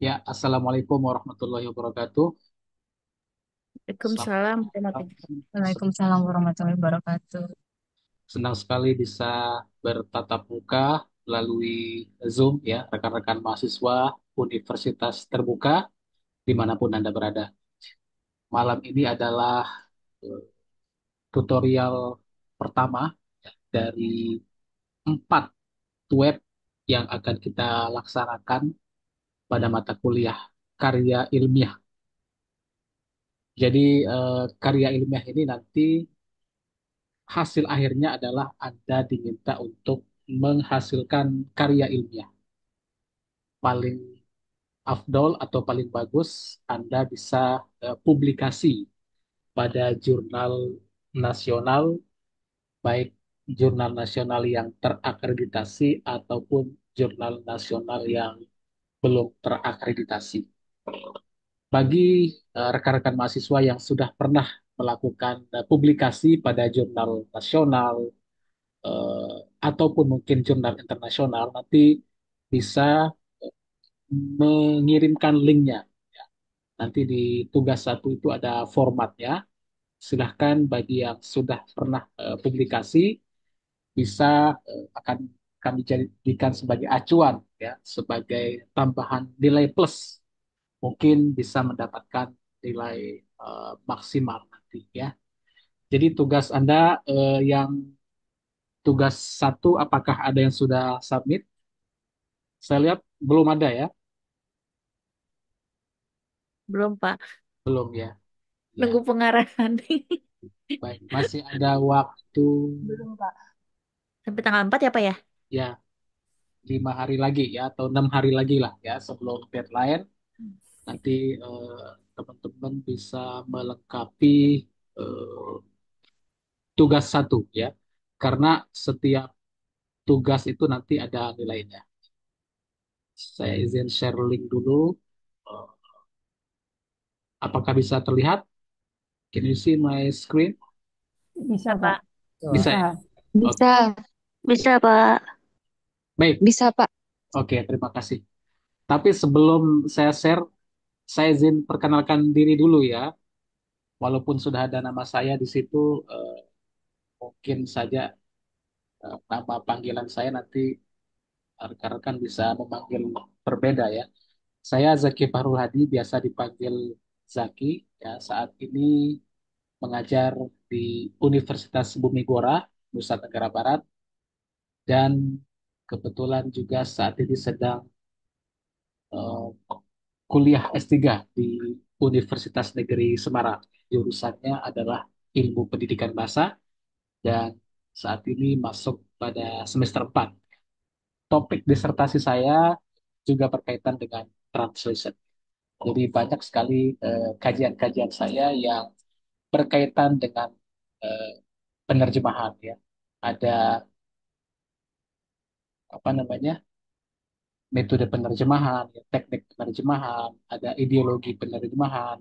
Ya, Assalamualaikum warahmatullahi wabarakatuh. Selamat Waalaikumsalam malam. warahmatullahi Waalaikumsalam warahmatullahi wabarakatuh. Senang sekali bisa bertatap muka melalui Zoom ya, rekan-rekan mahasiswa Universitas Terbuka dimanapun Anda berada. Malam ini adalah eh, tutorial pertama dari 4 web yang akan kita laksanakan pada mata kuliah karya ilmiah. Jadi karya ilmiah ini nanti hasil akhirnya adalah Anda diminta untuk menghasilkan karya ilmiah. Paling afdol atau paling bagus, Anda bisa publikasi pada jurnal nasional, baik jurnal nasional yang terakreditasi ataupun jurnal nasional yang belum terakreditasi. Bagi rekan-rekan mahasiswa yang sudah pernah melakukan publikasi pada jurnal nasional, eh, ataupun mungkin jurnal internasional, nanti bisa mengirimkan linknya. Nanti di tugas satu itu ada formatnya. Silahkan bagi yang sudah pernah publikasi bisa akan kami jadikan sebagai acuan ya, sebagai tambahan nilai plus. Mungkin bisa mendapatkan nilai maksimal nanti ya. Jadi tugas Anda yang tugas satu apakah ada yang sudah submit? Saya lihat belum ada ya. Belum, Pak. Belum ya. Nunggu Ya, pengarahan. baik. Masih ada waktu Belum, Pak. Sampai tanggal 4 ya, Pak ya? ya 5 hari lagi ya atau 6 hari lagi lah ya sebelum deadline. Nanti teman-teman bisa melengkapi eh, tugas satu ya. Karena setiap tugas itu nanti ada nilainya. Saya izin share link dulu. Eh, apakah bisa terlihat? Can you see my screen? Bisa, Ya, Pak. Pak. Bisa Bisa. ya? Oke. Bisa, bisa Pak. Baik. Bisa Pak. Oke, terima kasih. Tapi sebelum saya share, saya izin perkenalkan diri dulu ya. Walaupun sudah ada nama saya di situ, mungkin saja nama panggilan saya nanti rekan-rekan bisa memanggil berbeda ya. Saya Zaki Fahrul Hadi, biasa dipanggil Zaki. Ya, saat ini mengajar di Universitas Bumi Gora, Nusa Tenggara Barat, dan kebetulan juga saat ini sedang eh, kuliah S3 di Universitas Negeri Semarang. Jurusannya adalah Ilmu Pendidikan Bahasa dan saat ini masuk pada semester 4. Topik disertasi saya juga berkaitan dengan translation. Jadi banyak sekali kajian-kajian saya yang berkaitan dengan eh, penerjemahan ya. Ada apa namanya? Metode penerjemahan, ya, teknik penerjemahan, ada ideologi penerjemahan,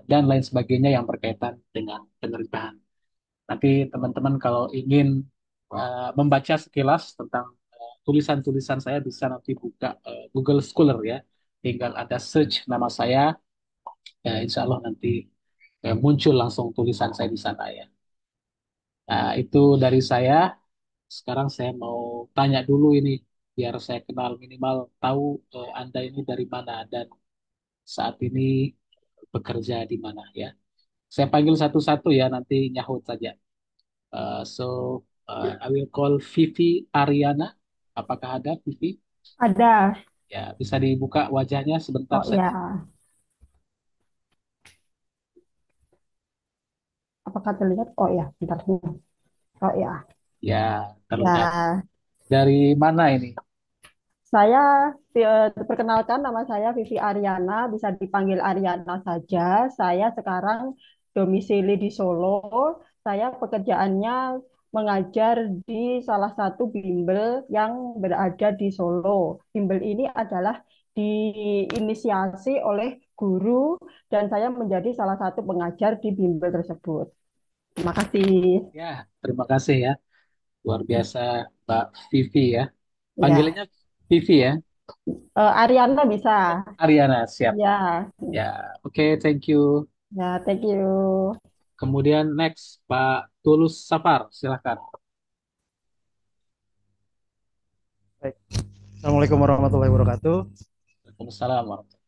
dan lain sebagainya yang berkaitan dengan penerjemahan. Nanti teman-teman kalau ingin membaca sekilas tentang tulisan-tulisan saya bisa nanti buka Google Scholar ya. Tinggal ada search nama saya, ya insya Allah nanti muncul langsung tulisan saya di sana ya. Nah, itu dari saya. Sekarang saya mau tanya dulu ini, biar saya kenal minimal tahu Anda ini dari mana dan saat ini bekerja di mana ya. Saya panggil satu-satu ya, nanti nyahut saja. I will call Vivi Ariana. Apakah ada Vivi? Ada. Ya, bisa dibuka wajahnya sebentar Oh saya. ya. Apakah terlihat? Oh ya, bentar. Oh ya. Ya, terlihat. Ya, Dari mana ini? saya perkenalkan nama saya Vivi Ariana, bisa dipanggil Ariana saja. Saya sekarang domisili di Solo. Saya pekerjaannya mengajar di salah satu bimbel yang berada di Solo. Bimbel ini adalah diinisiasi oleh guru dan saya menjadi salah satu pengajar di bimbel tersebut. Terima kasih. Ya, terima kasih ya. Luar biasa Mbak Vivi ya. Ya, Panggilannya Vivi ya. Ariana bisa. Ariana, siap. Ya, Ya, oke, thank you. ya, thank you. Kemudian next, Pak Tulus Safar, silakan. Baik. Assalamualaikum warahmatullahi wabarakatuh. Waalaikumsalam warahmatullahi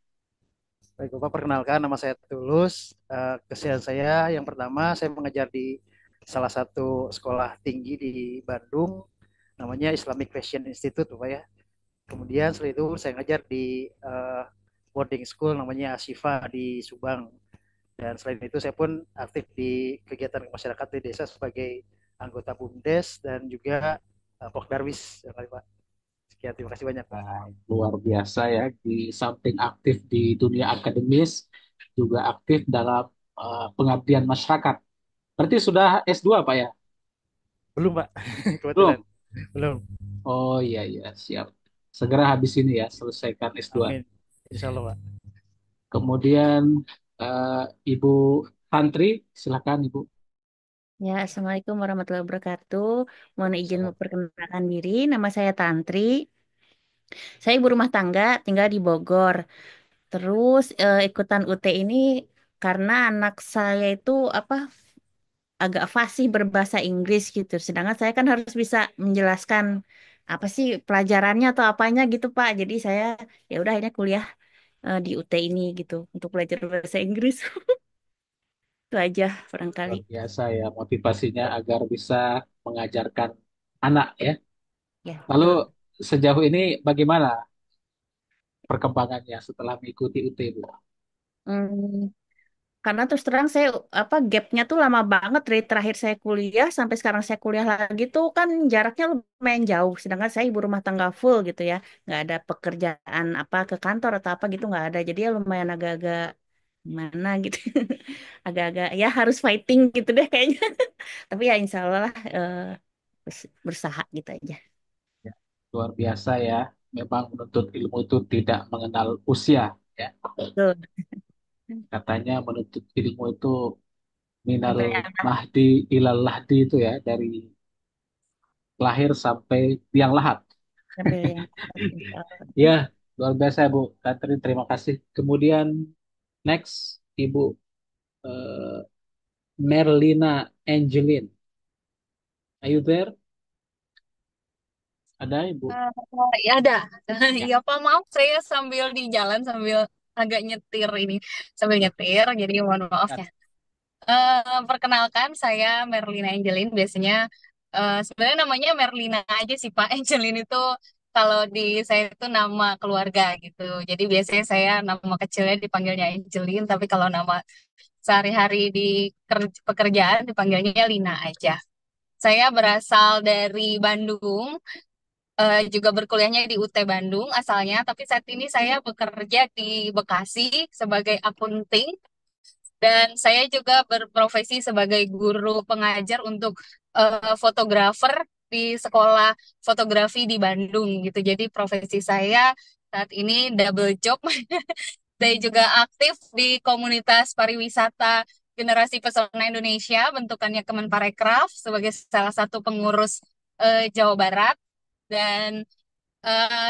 Baik, Bapak, perkenalkan nama saya Tulus. Keseharian saya yang pertama, saya mengajar di salah satu sekolah tinggi di Bandung, namanya Islamic Fashion Institute, Bapak ya. Kemudian setelah itu saya ngajar di boarding school namanya Asifa di Subang. Dan selain itu saya pun aktif di kegiatan masyarakat di desa sebagai anggota BUMDes dan juga Pokdarwis, ya, Pak. Sekian, terima kasih banyak, Pak. wabarakatuh. Luar biasa ya, di samping aktif di dunia akademis, juga aktif dalam pengabdian masyarakat. Berarti sudah S2, Pak ya? Belum, Pak. Kebetulan. Belum? Belum. Oh iya, iya, siap. Segera habis ini ya, selesaikan S2. Amin. Insya Allah, Pak. Kemudian eh, Ibu Tantri, silakan Ibu. Ya, Assalamualaikum warahmatullahi wabarakatuh. Mohon izin Salam. memperkenalkan diri. Nama saya Tantri. Saya ibu rumah tangga, tinggal di Bogor. Terus ikutan UT ini karena anak saya itu apa agak fasih berbahasa Inggris gitu. Sedangkan saya kan harus bisa menjelaskan apa sih pelajarannya atau apanya gitu, Pak. Jadi saya ya udah akhirnya kuliah di UT ini gitu untuk belajar bahasa Inggris. Itu aja barangkali. Luar biasa ya motivasinya agar bisa mengajarkan anak ya. Ya, Lalu betul. sejauh ini bagaimana perkembangannya setelah mengikuti UT Bu? Hmm, karena terus terang saya apa gapnya tuh lama banget dari terakhir saya kuliah sampai sekarang saya kuliah lagi tuh kan jaraknya lumayan jauh. Sedangkan saya ibu rumah tangga full gitu ya, nggak ada pekerjaan apa ke kantor atau apa gitu nggak ada. Jadi ya lumayan agak-agak gimana gitu, agak-agak ya harus fighting gitu deh kayaknya. Tapi ya insya Allah lah berusaha gitu aja. Ya, luar biasa ya. Memang menuntut ilmu itu tidak mengenal usia ya. Betul. Katanya menuntut ilmu itu minal Sampai yang mahdi ilal lahdi itu ya, dari lahir sampai tiang lahat. sampai yang insya Allah. Ya, luar biasa Bu Katrin, terima kasih. Kemudian next Ibu eh, Merlina Angelin. Are you there? Ada Ibu? Ya ada. Ya, Ya Pak, maaf saya sambil di jalan sambil agak nyetir ini. Sambil nyetir, jadi mohon maaf silakan. ya. Perkenalkan saya Merlina Angelin. Biasanya sebenarnya namanya Merlina aja sih Pak. Angelin itu kalau di saya itu nama keluarga gitu. Jadi biasanya saya nama kecilnya dipanggilnya Angelin, tapi kalau nama sehari-hari di pekerjaan dipanggilnya Lina aja. Saya berasal dari Bandung, juga berkuliahnya di UT Bandung asalnya, tapi saat ini saya bekerja di Bekasi sebagai akunting dan saya juga berprofesi sebagai guru pengajar untuk fotografer di sekolah fotografi di Bandung gitu. Jadi profesi saya saat ini double job. Saya juga aktif di komunitas pariwisata Generasi Pesona Indonesia, bentukannya Kemenparekraf sebagai salah satu pengurus Jawa Barat. Dan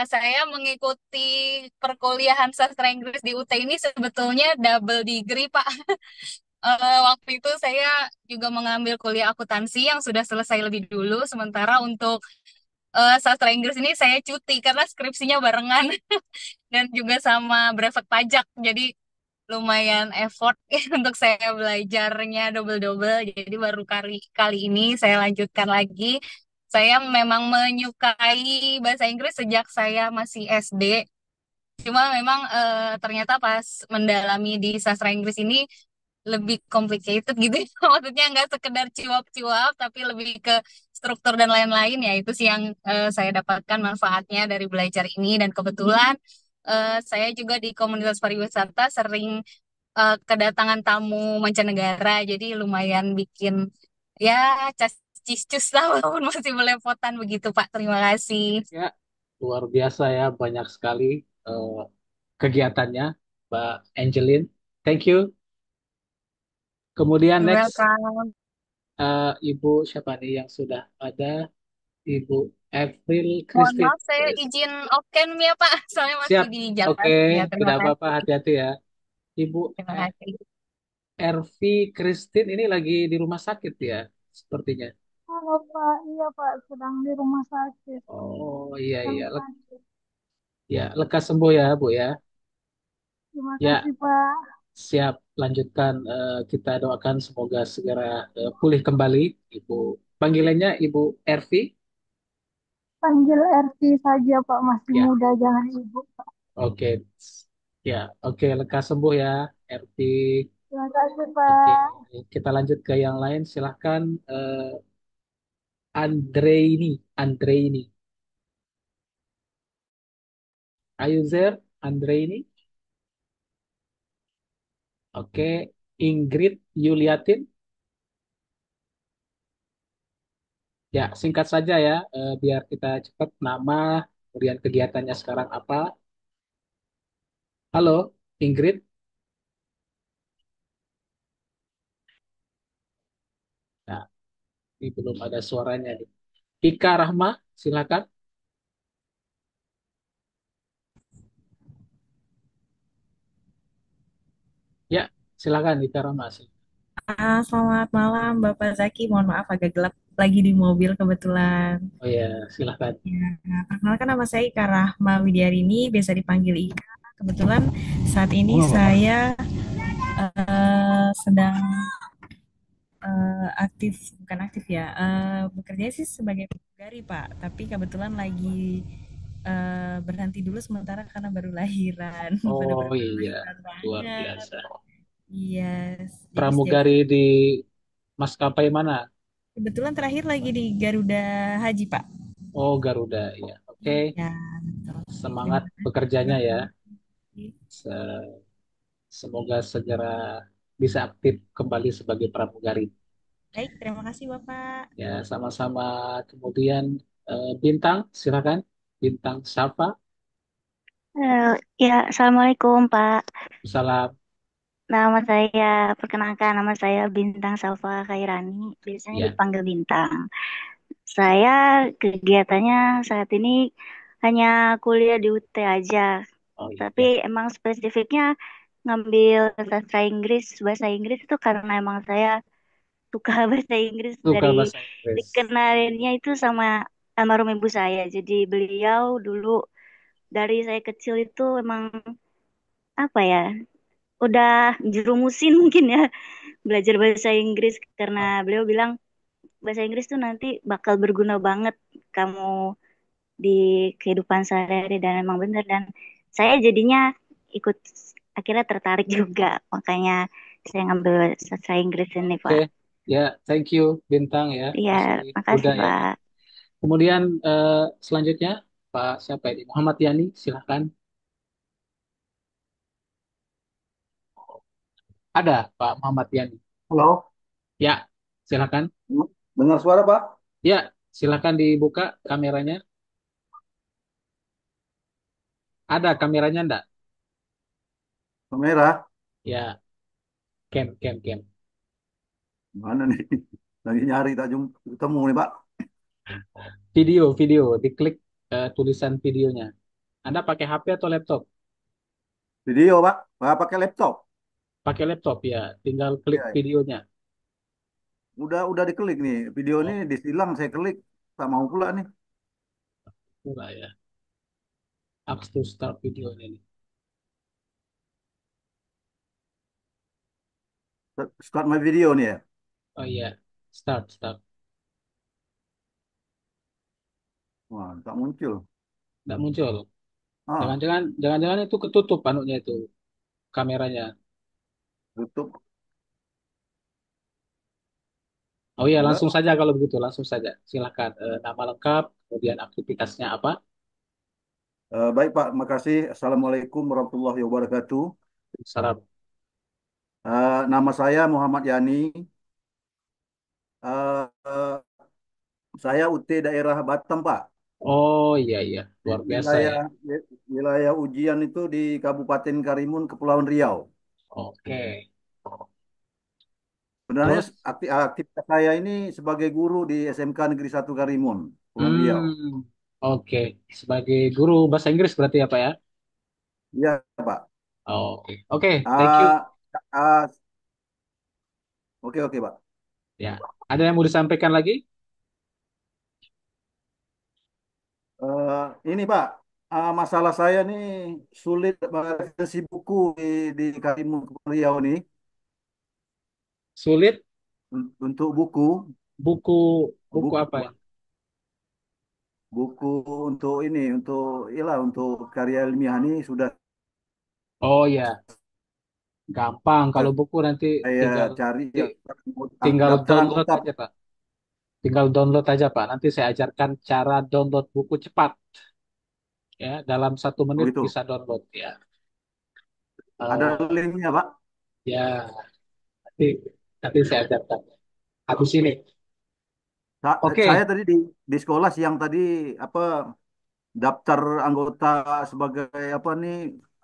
saya mengikuti perkuliahan sastra Inggris di UT ini sebetulnya double degree, Pak. Waktu itu saya juga mengambil kuliah akuntansi yang sudah selesai lebih dulu, sementara untuk sastra Inggris ini saya cuti karena skripsinya barengan dan juga sama brevet pajak. Jadi lumayan effort untuk saya belajarnya double-double. Jadi baru kali kali ini saya lanjutkan lagi. Saya memang menyukai bahasa Inggris sejak saya masih SD. Cuma memang ternyata pas mendalami di sastra Inggris ini lebih complicated gitu. Maksudnya nggak sekedar cuap-cuap, tapi lebih ke struktur dan lain-lain ya. Itu sih yang saya dapatkan manfaatnya dari belajar ini. Dan kebetulan saya juga di komunitas pariwisata sering kedatangan tamu mancanegara. Jadi lumayan bikin ya cis-cus lah walaupun masih belepotan begitu Pak. Terima kasih. ya, luar biasa ya, banyak sekali eh, kegiatannya, Mbak Angelin. Thank you. Kemudian You're next welcome. Ibu siapa nih yang sudah ada? Ibu April Mohon Christine. maaf, saya Yes. izin off-cam ya, Pak. Soalnya masih Siap. di Oke, jalan. Ya, terima tidak apa-apa, kasih. hati-hati ya. Ibu Terima eh, kasih. Ervi Christine ini lagi di rumah sakit ya, sepertinya. Halo Pak, iya Pak, sedang di rumah sakit. Oh iya Terima iya, kasih. ya lekas sembuh ya Bu ya. Terima Ya kasih Pak. siap, lanjutkan. Kita doakan semoga segera pulih kembali, Ibu. Panggilannya Ibu Ervi. Panggil RT saja Pak, masih Ya, muda, jangan Ibu Pak. oke. Ya, oke, lekas sembuh ya, Ervi. Terima kasih Oke, Pak. kita lanjut ke yang lain. Silahkan Andreini. Andreini. Are you there, Andreini? Oke, Ingrid Yuliatin. Ya, singkat saja ya, biar kita cepat. Nama, kemudian kegiatannya sekarang apa. Halo, Ingrid. Nah, ini belum ada suaranya nih. Ika Rahma, silakan. Ya, silakan Ika Rahma. Selamat malam Bapak Zaki. Mohon maaf agak gelap lagi di mobil kebetulan. Oh ya, silakan. Ya, perkenalkan nama saya Ika Rahma Widiarini, biasa dipanggil Ika. Kebetulan saat ini saya sedang aktif, bukan aktif ya, bekerja sih sebagai pramugari Pak. Tapi kebetulan lagi berhenti dulu sementara karena baru lahiran, Oh benar-benar baru iya, lahiran luar banget. biasa. Iya, jadi sejauh Pramugari di maskapai mana? kebetulan terakhir lagi di Garuda Haji Pak. Oh, Garuda, ya. Oke, Ya, betul. Terima semangat kasih bekerjanya ya. Bapak. Se- Semoga segera bisa aktif kembali sebagai pramugari. Baik, terima kasih Bapak. Ya, sama-sama. Kemudian Bintang, silakan. Bintang Syafa, Ya, Assalamualaikum Pak. salam. Perkenalkan nama saya Bintang Salva Khairani, biasanya Ya, dipanggil Bintang. Saya kegiatannya saat ini hanya kuliah di UT aja, oh tapi iya, emang spesifiknya ngambil sastra Inggris, bahasa Inggris itu karena emang saya suka bahasa Inggris suka dari bahasa Inggris. dikenalinnya itu sama almarhum ibu saya. Jadi beliau dulu dari saya kecil itu emang apa ya, udah jerumusin mungkin ya belajar bahasa Inggris karena Oh, beliau bilang bahasa Inggris tuh nanti bakal berguna banget kamu di kehidupan sehari-hari dan emang bener dan saya jadinya ikut akhirnya tertarik juga makanya saya ngambil sastra Inggris ini oke, Pak. ya, thank you Bintang ya, Iya, masih muda makasih ya. Pak. Kemudian selanjutnya Pak siapa ini? Muhammad Yani, silakan. Ada Pak Muhammad Yani. Halo, Ya, silakan. dengar suara Pak? Ya, silakan dibuka kameranya. Ada kameranya enggak? Kamera, Ya, cam. mana nih? Lagi nyari tak ketemu nih Pak. Video, diklik tulisan videonya. Anda pakai HP atau laptop? Video Pak, Pak pakai laptop. Pakai laptop ya, tinggal klik Ya, videonya. udah diklik nih. Video ini Oh, disilang saya klik, tak mau pula nih. pula ya. Apps to start video ini. Start my video nih ya. Oh iya, start. Wah, tak muncul. Nggak muncul. Ah, Jangan-jangan itu ketutup anunya itu kameranya. tutup. Oh iya, Enggak. langsung saja kalau begitu, langsung saja. Silakan nama lengkap, kemudian aktivitasnya apa? Baik Pak, makasih. Assalamualaikum warahmatullahi wabarakatuh. Salam. Nama saya Muhammad Yani. Eh, eh, saya UT daerah Batam Pak. Oh iya, luar biasa ya. Wilayah wilayah ujian itu di Kabupaten Karimun, Kepulauan Riau. Oke. Sebenarnya Terus, aktivitas saya ini sebagai guru di SMK Negeri 1 Karimun. Kepulauan Riau. Hmm, oke. Sebagai guru bahasa Inggris berarti ya Pak ya? Iya, Pak. Oh, oke. Oke, thank you. Ah, ah, oke, oke, Pak. Ya, ada yang mau disampaikan lagi? Eh, ini Pak, masalah saya nih sulit resensi buku di Karimun Kepulauan Riau nih. Sulit Untuk buku, buku buku buku, apa ya? buku untuk ini, untuk iyalah untuk karya ilmiah ini sudah Oh ya, gampang. Kalau buku nanti saya tinggal cari ya, tinggal daftar download anggota aja Pak. Tinggal download aja Pak. Nanti saya ajarkan cara download buku cepat. Ya, dalam 1 menit begitu. bisa download ya. Ada Eh, linknya Pak. ya, nanti nanti saya ajarkan. Habis ini. Saya Oke. tadi di sekolah siang tadi apa daftar anggota sebagai apa nih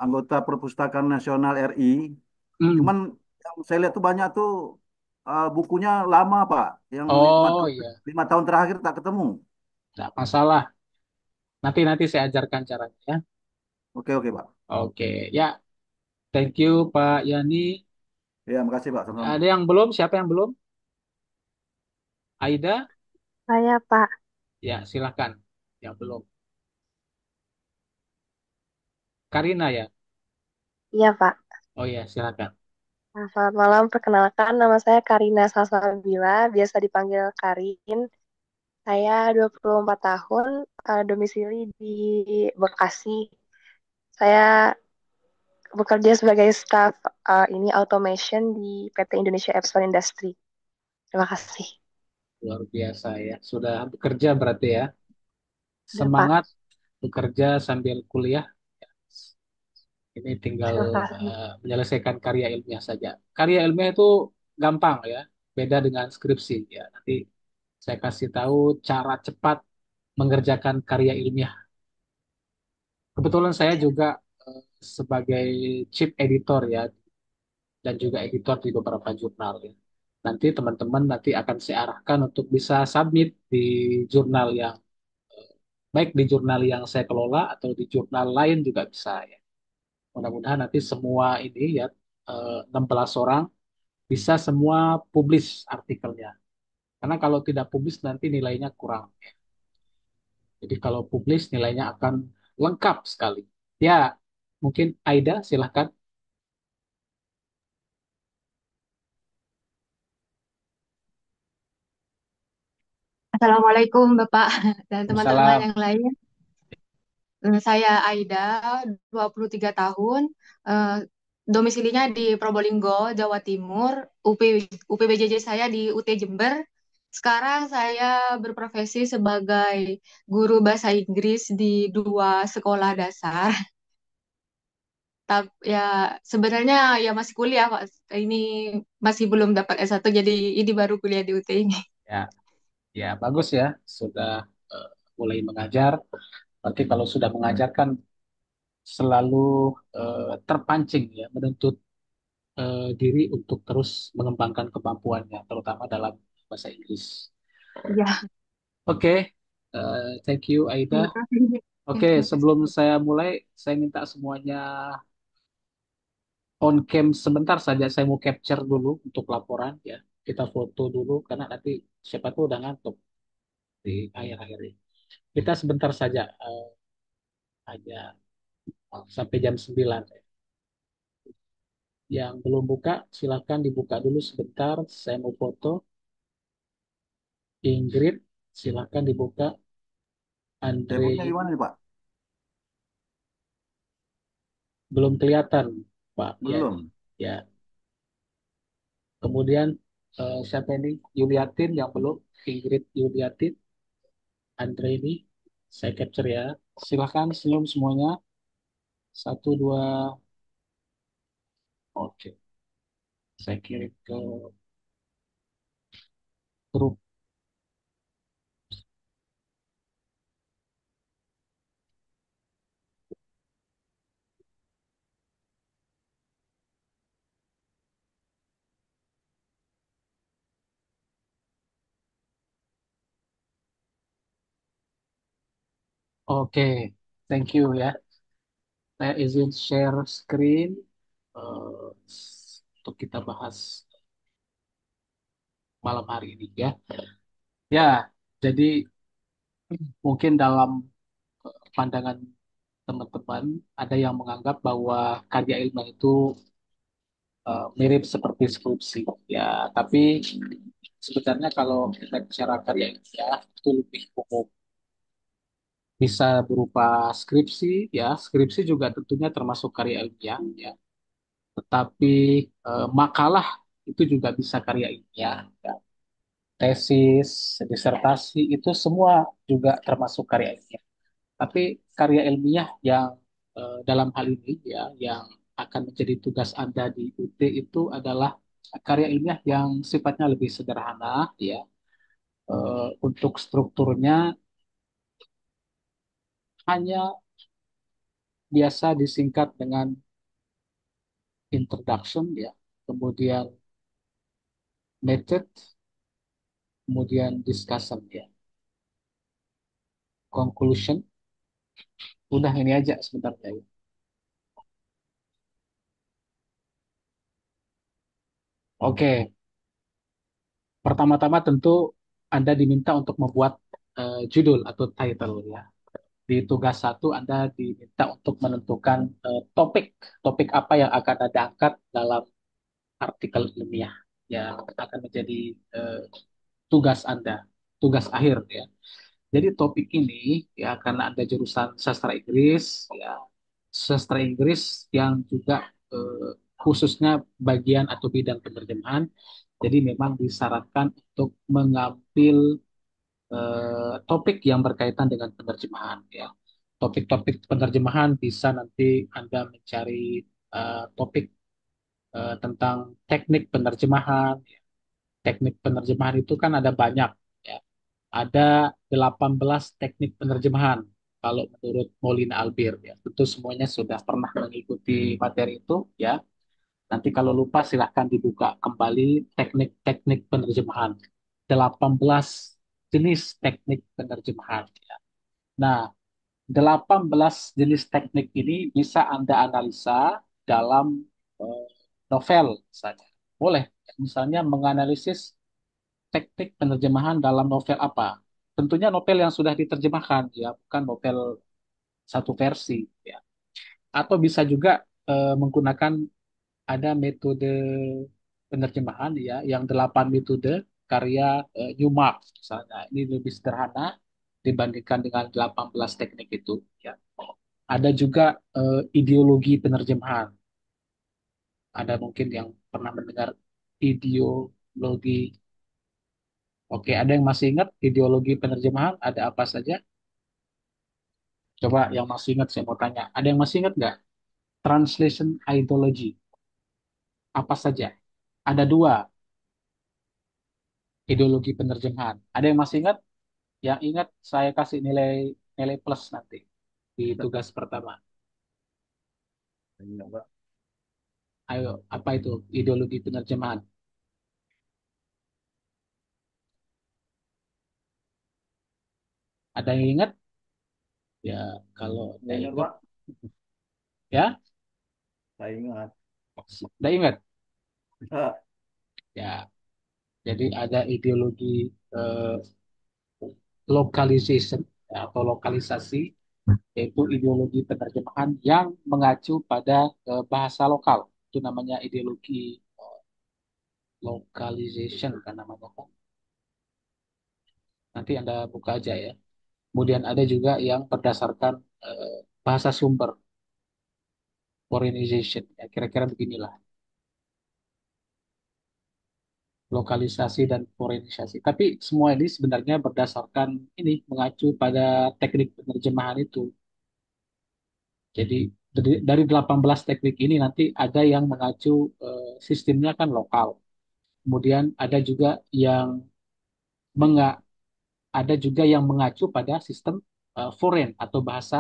anggota Perpustakaan Nasional RI. Hmm. Cuman yang saya lihat tuh banyak tuh bukunya lama Pak, yang Oh iya, 5 tahun terakhir tak ketemu. nggak masalah. Nanti nanti saya ajarkan caranya ya. Oke oke Pak. Oke, ya. Thank you Pak Yani. Ya makasih Pak. Sama-sama. Ada yang belum? Siapa yang belum? Aida? Saya Pak, Ya, silahkan. Yang belum. Karina ya? iya Pak. Oh ya, silahkan. Nah, selamat malam, perkenalkan nama saya Karina Salsabila, biasa dipanggil Karin. Saya 24 tahun, domisili di Bekasi. Saya bekerja sebagai staf ini automation di PT Indonesia Epson Industry. Terima kasih. Luar biasa ya. Sudah bekerja berarti ya. Ya Pak, Semangat bekerja sambil kuliah. Ini tinggal terima kasih. menyelesaikan karya ilmiah saja. Karya ilmiah itu gampang ya. Beda dengan skripsi ya. Nanti saya kasih tahu cara cepat mengerjakan karya ilmiah. Kebetulan saya juga sebagai chief editor ya dan juga editor di beberapa jurnal ya. Nanti teman-teman nanti akan saya arahkan untuk bisa submit di jurnal yang baik di jurnal yang saya kelola atau di jurnal lain juga bisa ya. Mudah-mudahan nanti semua ini ya 16 orang bisa semua publish artikelnya. Karena kalau tidak publish nanti nilainya kurang. Jadi kalau publish nilainya akan lengkap sekali. Ya, mungkin Aida silahkan. Assalamualaikum Bapak dan teman-teman Salam. yang lain. Saya Aida, 23 tahun. eh, Domisilinya di Probolinggo, Jawa Timur. UPBJJ saya di UT Jember. Sekarang saya berprofesi sebagai guru bahasa Inggris di 2 sekolah dasar. Tapi ya sebenarnya ya masih kuliah Pak. Ini masih belum dapat S1 jadi ini baru kuliah di UT ini. Ya, ya bagus ya. Sudah eh, mulai mengajar. Berarti kalau sudah mengajar kan selalu terpancing ya, menuntut diri untuk terus mengembangkan kemampuannya, terutama dalam bahasa Inggris. Ya, Oke, thank you Aida. terima kasih. Oke, Terima kasih. sebelum saya mulai, saya minta semuanya on cam sebentar saja. Saya mau capture dulu untuk laporan ya. Kita foto dulu karena nanti siapa tuh udah ngantuk di akhir-akhir ini. Kita sebentar saja, hanya sampai jam 9. Yang belum buka, silakan dibuka dulu sebentar. Saya mau foto. Ingrid, silakan dibuka. Andre, Temboknya gimana nih Pak? belum kelihatan, Pak Yani. Belum. Ya. Kemudian siapa ini? Yuliatin yang belum. Ingrid Yuliatin, Andre ini. Saya capture ya. Silakan senyum semuanya. Satu, dua. Oke. Saya kirim ke grup. Oke, thank you ya. Saya izin share screen untuk kita bahas malam hari ini ya. Ya, jadi mungkin dalam pandangan teman-teman ada yang menganggap bahwa karya ilmiah itu mirip seperti skripsi. Ya, tapi sebenarnya kalau kita bicara karya ilmiah itu lebih umum. Bisa berupa skripsi, ya. Skripsi juga tentunya termasuk karya ilmiah, ya. Tetapi makalah itu juga bisa karya ilmiah, ya. Tesis, disertasi itu semua juga termasuk karya ilmiah. Tapi karya ilmiah yang dalam hal ini ya, yang akan menjadi tugas Anda di UT itu adalah karya ilmiah yang sifatnya lebih sederhana, ya. Untuk strukturnya hanya biasa disingkat dengan introduction, ya, kemudian method, kemudian discussion, ya, conclusion. Udah ini aja sebenarnya, ya. Oke, pertama-tama tentu Anda diminta untuk membuat judul atau title, ya. Di tugas satu Anda diminta untuk menentukan topik, topik apa yang akan Anda angkat dalam artikel ilmiah yang akan menjadi eh, tugas Anda, tugas akhir, ya. Jadi topik ini ya karena Anda jurusan sastra Inggris, ya, sastra Inggris yang juga khususnya bagian atau bidang penerjemahan, jadi memang disarankan untuk mengambil topik yang berkaitan dengan penerjemahan, ya. Topik-topik penerjemahan bisa nanti Anda mencari topik tentang teknik penerjemahan. Teknik penerjemahan itu kan ada banyak, ya. Ada 18 teknik penerjemahan kalau menurut Molina Albir, ya. Tentu semuanya sudah pernah mengikuti materi itu, ya. Nanti kalau lupa silahkan dibuka kembali teknik-teknik penerjemahan. 18 jenis teknik penerjemahan, ya. Nah, 18 jenis teknik ini bisa Anda analisa dalam eh, novel misalnya. Boleh, misalnya menganalisis teknik penerjemahan dalam novel apa. Tentunya novel yang sudah diterjemahkan, ya, bukan novel satu versi, ya. Atau bisa juga menggunakan ada metode penerjemahan, ya, yang 8 metode karya Newmark misalnya. Ini lebih sederhana dibandingkan dengan 18 teknik itu, ya. Ada juga ideologi penerjemahan. Ada mungkin yang pernah mendengar ideologi. Oke, ada yang masih ingat ideologi penerjemahan ada apa saja? Coba yang masih ingat saya mau tanya. Ada yang masih ingat nggak? Translation ideology apa saja? Ada dua ideologi penerjemahan. Ada yang masih ingat? Yang ingat saya kasih nilai nilai plus nanti di tugas pertama. Ayo, apa itu ideologi penerjemahan? Ada yang ingat? Ya, kalau Ya, tidak ingat, ingat, Pak. ya, Saya ingat. tidak ingat. Ya, Ya, jadi ada ideologi eh, localization, ya, atau lokalisasi, yaitu ideologi penerjemahan yang mengacu pada bahasa lokal. Itu namanya ideologi localization kan namanya kan. Nanti Anda buka aja, ya. Kemudian ada juga yang berdasarkan bahasa sumber, foreignization. Ya, kira-kira beginilah. Lokalisasi dan foreignizasi. Tapi semua ini sebenarnya berdasarkan ini mengacu pada teknik penerjemahan itu. Jadi dari 18 teknik ini nanti ada yang mengacu sistemnya kan lokal. Kemudian ada juga yang menga, ada juga yang mengacu pada sistem foreign atau bahasa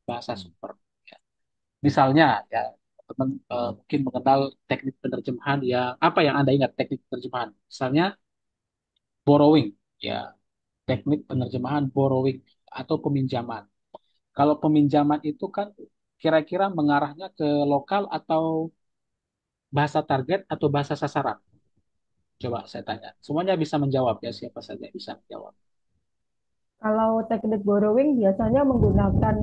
bahasa sumber. Ya. Misalnya ya teman mungkin mengenal teknik penerjemahan yang apa yang Anda ingat teknik penerjemahan. Misalnya borrowing, ya, teknik penerjemahan borrowing atau peminjaman. Kalau peminjaman itu kan kira-kira mengarahnya ke lokal atau bahasa target atau bahasa sasaran? Coba saya tanya. Semuanya bisa menjawab ya, siapa saja bisa menjawab. Kalau teknik borrowing biasanya menggunakan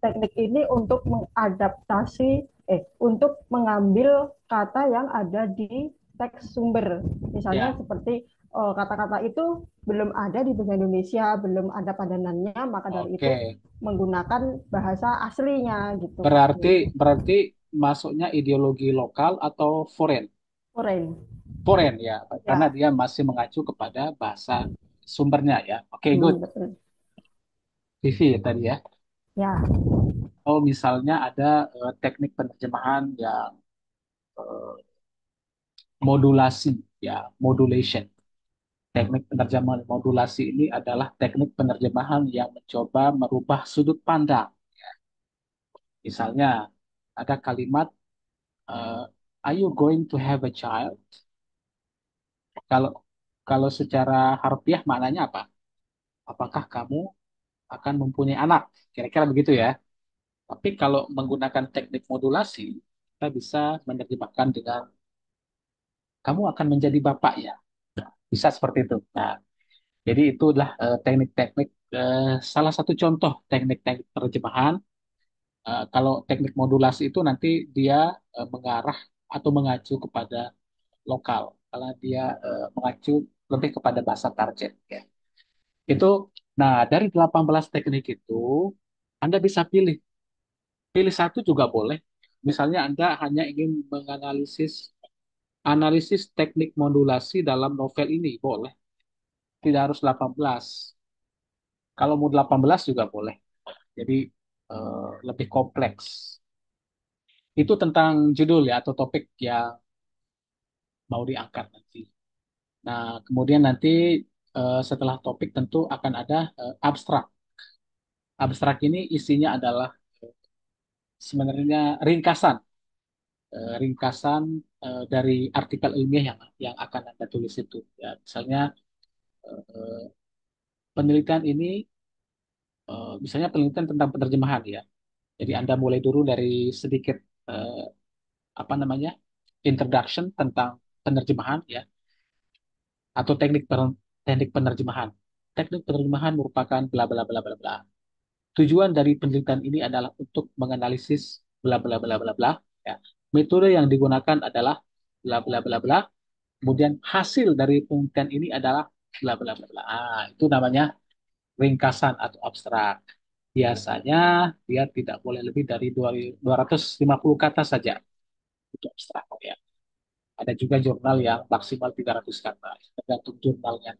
teknik ini untuk mengadaptasi, untuk mengambil kata yang ada di teks sumber. Misalnya Ya, seperti kata-kata itu belum ada di bahasa Indonesia, belum ada padanannya, maka dari itu oke. menggunakan bahasa aslinya gitu Pak. Berarti berarti masuknya ideologi lokal atau foreign? Foreign. Foreign ya, karena Ya, dia masih mengacu kepada bahasa sumbernya ya. Oke, good. betul. Vivi ya tadi ya. Ya, Oh, misalnya ada teknik penerjemahan yang eh, modulasi ya, modulation. Teknik penerjemahan modulasi ini adalah teknik penerjemahan yang mencoba merubah sudut pandang. Misalnya ada kalimat eh, Are you going to have a child? Kalau kalau secara harfiah maknanya apa? Apakah kamu akan mempunyai anak? Kira-kira begitu ya. Tapi kalau menggunakan teknik modulasi, kita bisa menerjemahkan dengan kamu akan menjadi bapak ya. Bisa seperti itu. Nah, jadi itulah teknik-teknik salah satu contoh teknik-teknik terjemahan. Kalau teknik modulasi itu nanti dia mengarah atau mengacu kepada lokal, karena dia mengacu lebih kepada bahasa target. Ya. Itu, nah dari 18 teknik itu, Anda bisa pilih. Pilih satu juga boleh. Misalnya Anda hanya ingin menganalisis analisis teknik modulasi dalam novel ini, boleh. Tidak harus 18. Kalau mau 18 juga boleh. Jadi lebih kompleks. Itu tentang judul ya atau topik yang mau diangkat nanti. Nah, kemudian nanti setelah topik tentu akan ada abstrak. Abstrak ini isinya adalah sebenarnya ringkasan, ringkasan dari artikel ilmiah yang akan Anda tulis itu. Ya, misalnya eh, penelitian ini, misalnya penelitian tentang penerjemahan ya. Jadi Anda mulai dulu dari sedikit eh, apa namanya introduction tentang penerjemahan ya atau teknik penerjemahan. Teknik penerjemahan merupakan bla bla bla bla bla. Tujuan dari penelitian ini adalah untuk menganalisis bla bla bla bla bla. Ya. Metode yang digunakan adalah bla bla bla bla. Kemudian hasil dari penelitian ini adalah bla bla bla bla. Itu namanya ringkasan atau abstrak. Biasanya dia tidak boleh lebih dari 250 kata saja untuk abstrak ya. Ada juga jurnal yang maksimal 300 kata, tergantung jurnalnya.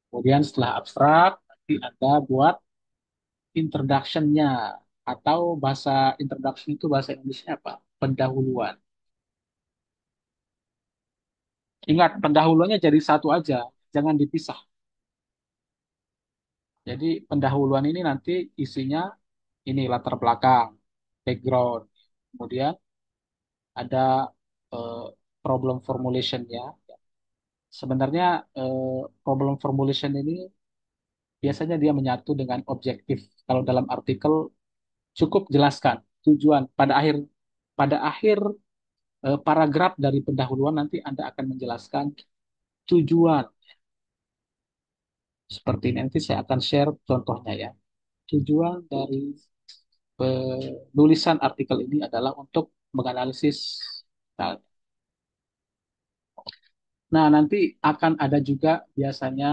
Kemudian setelah abstrak, nanti Anda buat introduction-nya. Atau bahasa introduction itu bahasa Inggrisnya apa? Pendahuluan. Ingat, pendahuluannya jadi satu aja, jangan dipisah. Jadi pendahuluan ini nanti isinya ini latar belakang, background. Kemudian ada eh, problem formulation-nya. Sebenarnya problem formulation ini biasanya dia menyatu dengan objektif. Kalau dalam artikel cukup jelaskan tujuan pada akhir paragraf dari pendahuluan nanti Anda akan menjelaskan tujuan seperti ini. Nanti saya akan share contohnya ya. Tujuan dari penulisan artikel ini adalah untuk menganalisis. Nah, nanti akan ada juga biasanya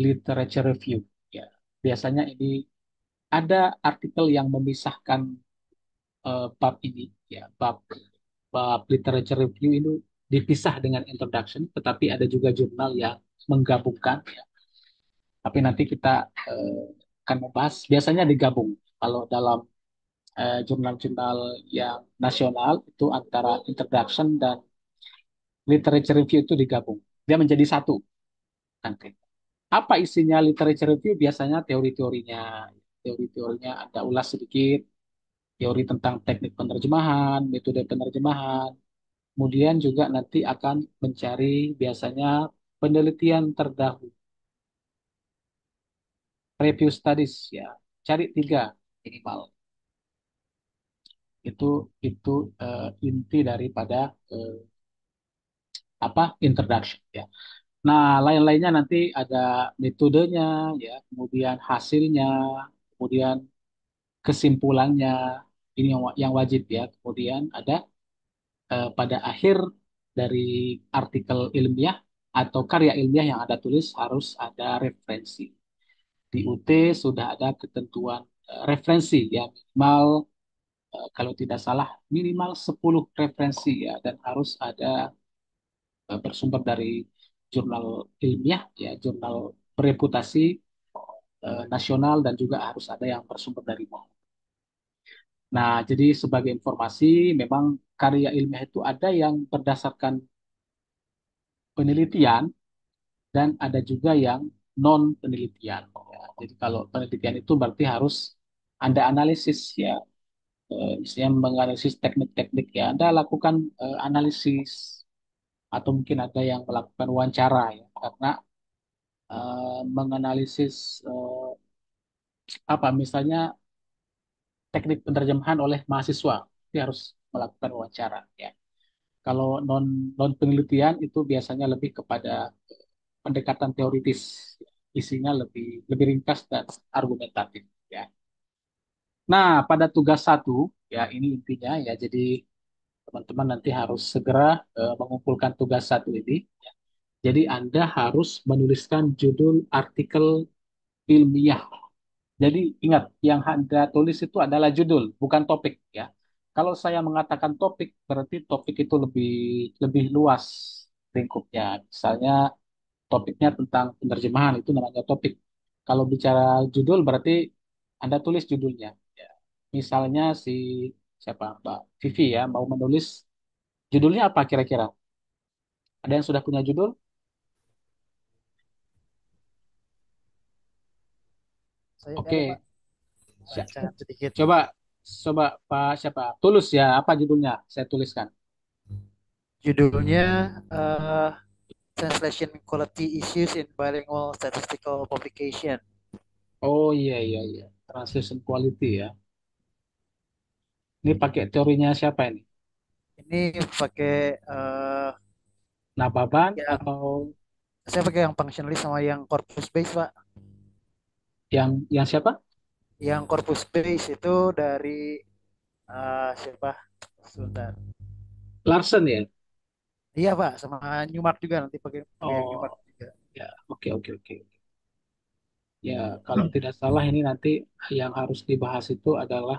literature review. Ya, biasanya ini ada artikel yang memisahkan bab ini, ya bab bab literature review itu dipisah dengan introduction, tetapi ada juga jurnal yang menggabungkan. Ya. Tapi nanti kita eh, akan membahas. Biasanya digabung. Kalau dalam jurnal-jurnal yang nasional itu antara introduction dan literature review itu digabung. Dia menjadi satu nanti. Apa isinya literature review? Biasanya teori-teorinya. Teori-teorinya Anda ulas sedikit. Teori tentang teknik penerjemahan, metode penerjemahan. Kemudian juga nanti akan mencari biasanya penelitian terdahulu. Review studies ya, cari tiga minimal. Itu inti daripada eh, apa introduction ya. Nah, lain-lainnya nanti ada metodenya ya, kemudian hasilnya, kemudian kesimpulannya. Ini yang wajib ya. Kemudian ada pada akhir dari artikel ilmiah atau karya ilmiah yang Anda tulis harus ada referensi. Di UT sudah ada ketentuan referensi ya, minimal kalau tidak salah minimal 10 referensi ya, dan harus ada bersumber dari jurnal ilmiah ya, jurnal bereputasi nasional, dan juga harus ada yang bersumber dari MON. Nah, jadi sebagai informasi, memang karya ilmiah itu ada yang berdasarkan penelitian dan ada juga yang non penelitian. Ya. Jadi kalau penelitian itu berarti harus Anda analisis ya, misalnya menganalisis teknik-teknik ya, Anda lakukan analisis, atau mungkin ada yang melakukan wawancara ya, karena menganalisis apa misalnya teknik penerjemahan oleh mahasiswa, itu harus melakukan wawancara ya. Kalau non penelitian itu biasanya lebih kepada pendekatan teoritis, isinya lebih lebih ringkas dan argumentatif ya. Nah, pada tugas satu ya, ini intinya ya. Jadi teman-teman nanti harus segera mengumpulkan tugas satu ini. Jadi Anda harus menuliskan judul artikel ilmiah. Jadi ingat, yang Anda tulis itu adalah judul, bukan topik ya. Kalau saya mengatakan topik, berarti topik itu lebih lebih luas lingkupnya. Misalnya topiknya tentang penerjemahan, itu namanya topik. Kalau bicara judul, berarti Anda tulis judulnya. Ya. Misalnya si siapa Mbak Vivi ya mau menulis judulnya apa kira-kira? Ada yang sudah punya judul? Saya nggak ada, Pak. Oke, Baca sedikit. coba coba Pak siapa? Tulus ya, apa judulnya? Saya tuliskan. Judulnya Translation Quality Issues in Bilingual Statistical Publication. Oh iya iya iya, translation quality ya. Ini pakai teorinya siapa ini? Ini pakai Nababan yang atau saya pakai yang functionalist sama yang corpus base, Pak. yang siapa? Yang corpus base itu dari siapa? Sebentar. Larsen ya? Iya, Pak, sama Newmark juga, nanti pakai pakai yang Newmark Oh juga. ya, oke oke oke. Ya, kalau tidak salah ini nanti yang harus dibahas itu adalah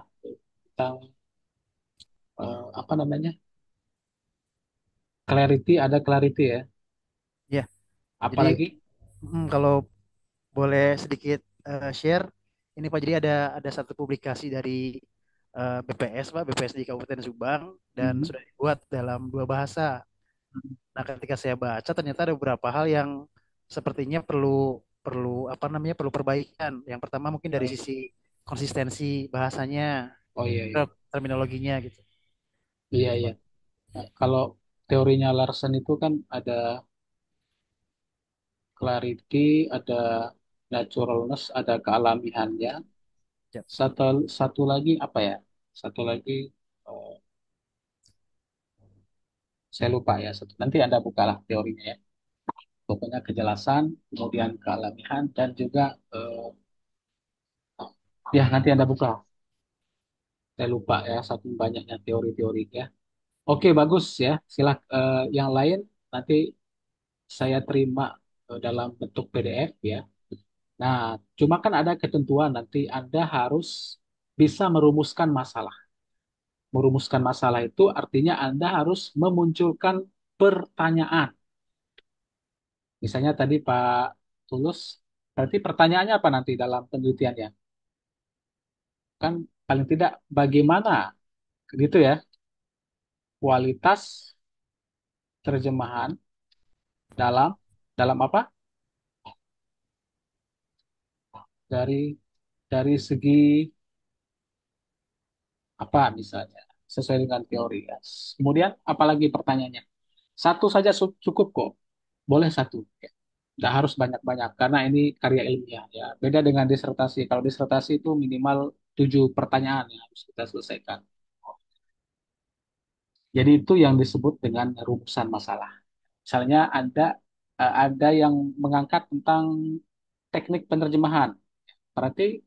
tentang apa namanya? Clarity, ada clarity ya. Ya, jadi Apalagi? kalau boleh sedikit share, ini Pak, jadi ada satu publikasi dari BPS, Pak, BPS di Kabupaten Subang, dan Mhm. sudah dibuat dalam dua bahasa. Nah, ketika saya baca ternyata ada beberapa hal yang sepertinya perlu perlu apa namanya perlu perbaikan. Yang pertama mungkin dari Oh, sisi konsistensi bahasanya, oh iya iya. terminologinya gitu. Iya Gitu, iya. Pak. Nah, kalau teorinya Larsen itu kan ada clarity, ada naturalness, ada kealamiannya. Ya. Satu satu lagi apa ya? Satu lagi eh, saya lupa ya. Nanti Anda bukalah teorinya ya. Pokoknya kejelasan, kemudian kealamian, dan juga ya nanti Anda buka. Saya lupa ya, saking banyaknya teori-teori ya. Oke, bagus ya. Yang lain nanti saya terima dalam bentuk PDF ya. Nah, cuma kan ada ketentuan nanti Anda harus bisa merumuskan masalah. Merumuskan masalah itu artinya Anda harus memunculkan pertanyaan. Misalnya tadi Pak Tulus, berarti pertanyaannya apa nanti dalam penelitiannya? Kan paling tidak bagaimana gitu ya kualitas terjemahan dalam dalam apa? Dari segi apa misalnya sesuai dengan teori ya. Kemudian apalagi pertanyaannya? Satu saja cukup kok. Boleh satu. Ya. Nggak harus banyak-banyak karena ini karya ilmiah ya. Beda dengan disertasi. Kalau disertasi itu minimal 7 pertanyaan yang harus kita selesaikan. Jadi itu yang disebut dengan rumusan masalah. Misalnya ada yang mengangkat tentang teknik penerjemahan. Berarti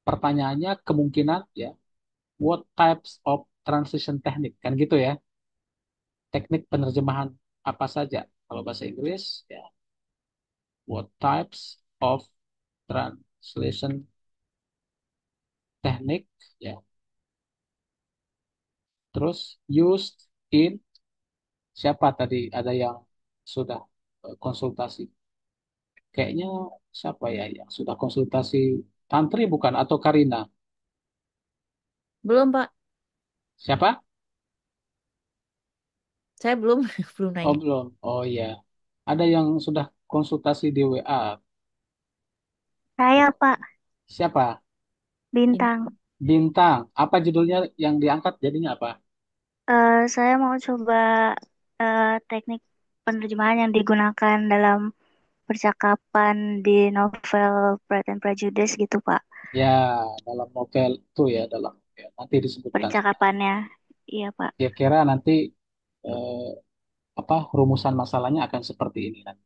pertanyaannya kemungkinan ya, what types of translation technique kan gitu ya. Teknik penerjemahan apa saja? Kalau bahasa Inggris ya, what types of translation technique ya. Terus used in siapa tadi ada yang sudah konsultasi? Kayaknya siapa ya yang sudah konsultasi? Tantri bukan atau Karina? Belum, Pak. Siapa? Saya belum belum Oh nanya. belum. Oh iya. Ada yang sudah konsultasi di WA. Saya, Pak, Siapa? Bintang. Bintang. Apa judulnya yang diangkat jadinya apa? Saya mau coba teknik penerjemahan yang digunakan dalam percakapan di novel Pride and Prejudice gitu, Pak. Ya, dalam novel itu ya, dalam ya, nanti disebutkan. Percakapannya. Iya, Pak. Kira-kira nanti eh, apa rumusan masalahnya akan seperti ini nanti.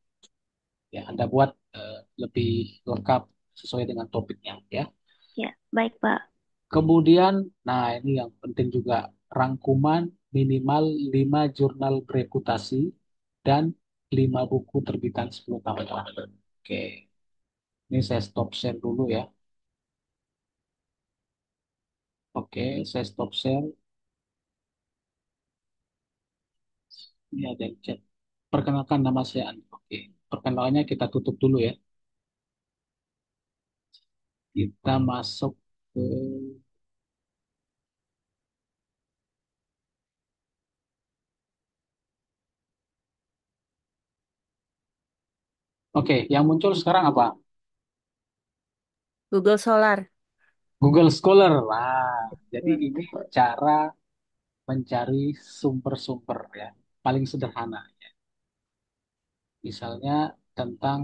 Ya, Anda buat lebih lengkap sesuai dengan topiknya ya. Ya, baik, Pak. Kemudian, nah ini yang penting juga, rangkuman minimal 5 jurnal bereputasi dan 5 buku terbitan 10 tahun terakhir. Oke, ini saya stop share dulu ya. Oke, saya stop share. Ini ada yang chat. Perkenalkan nama saya Andi. Oke, perkenalannya kita tutup dulu ya. Kita masuk ke... Oke, yang muncul sekarang apa? Google Solar. Google Scholar. Nah, jadi ini cara mencari sumber-sumber ya. Paling sederhana. Misalnya tentang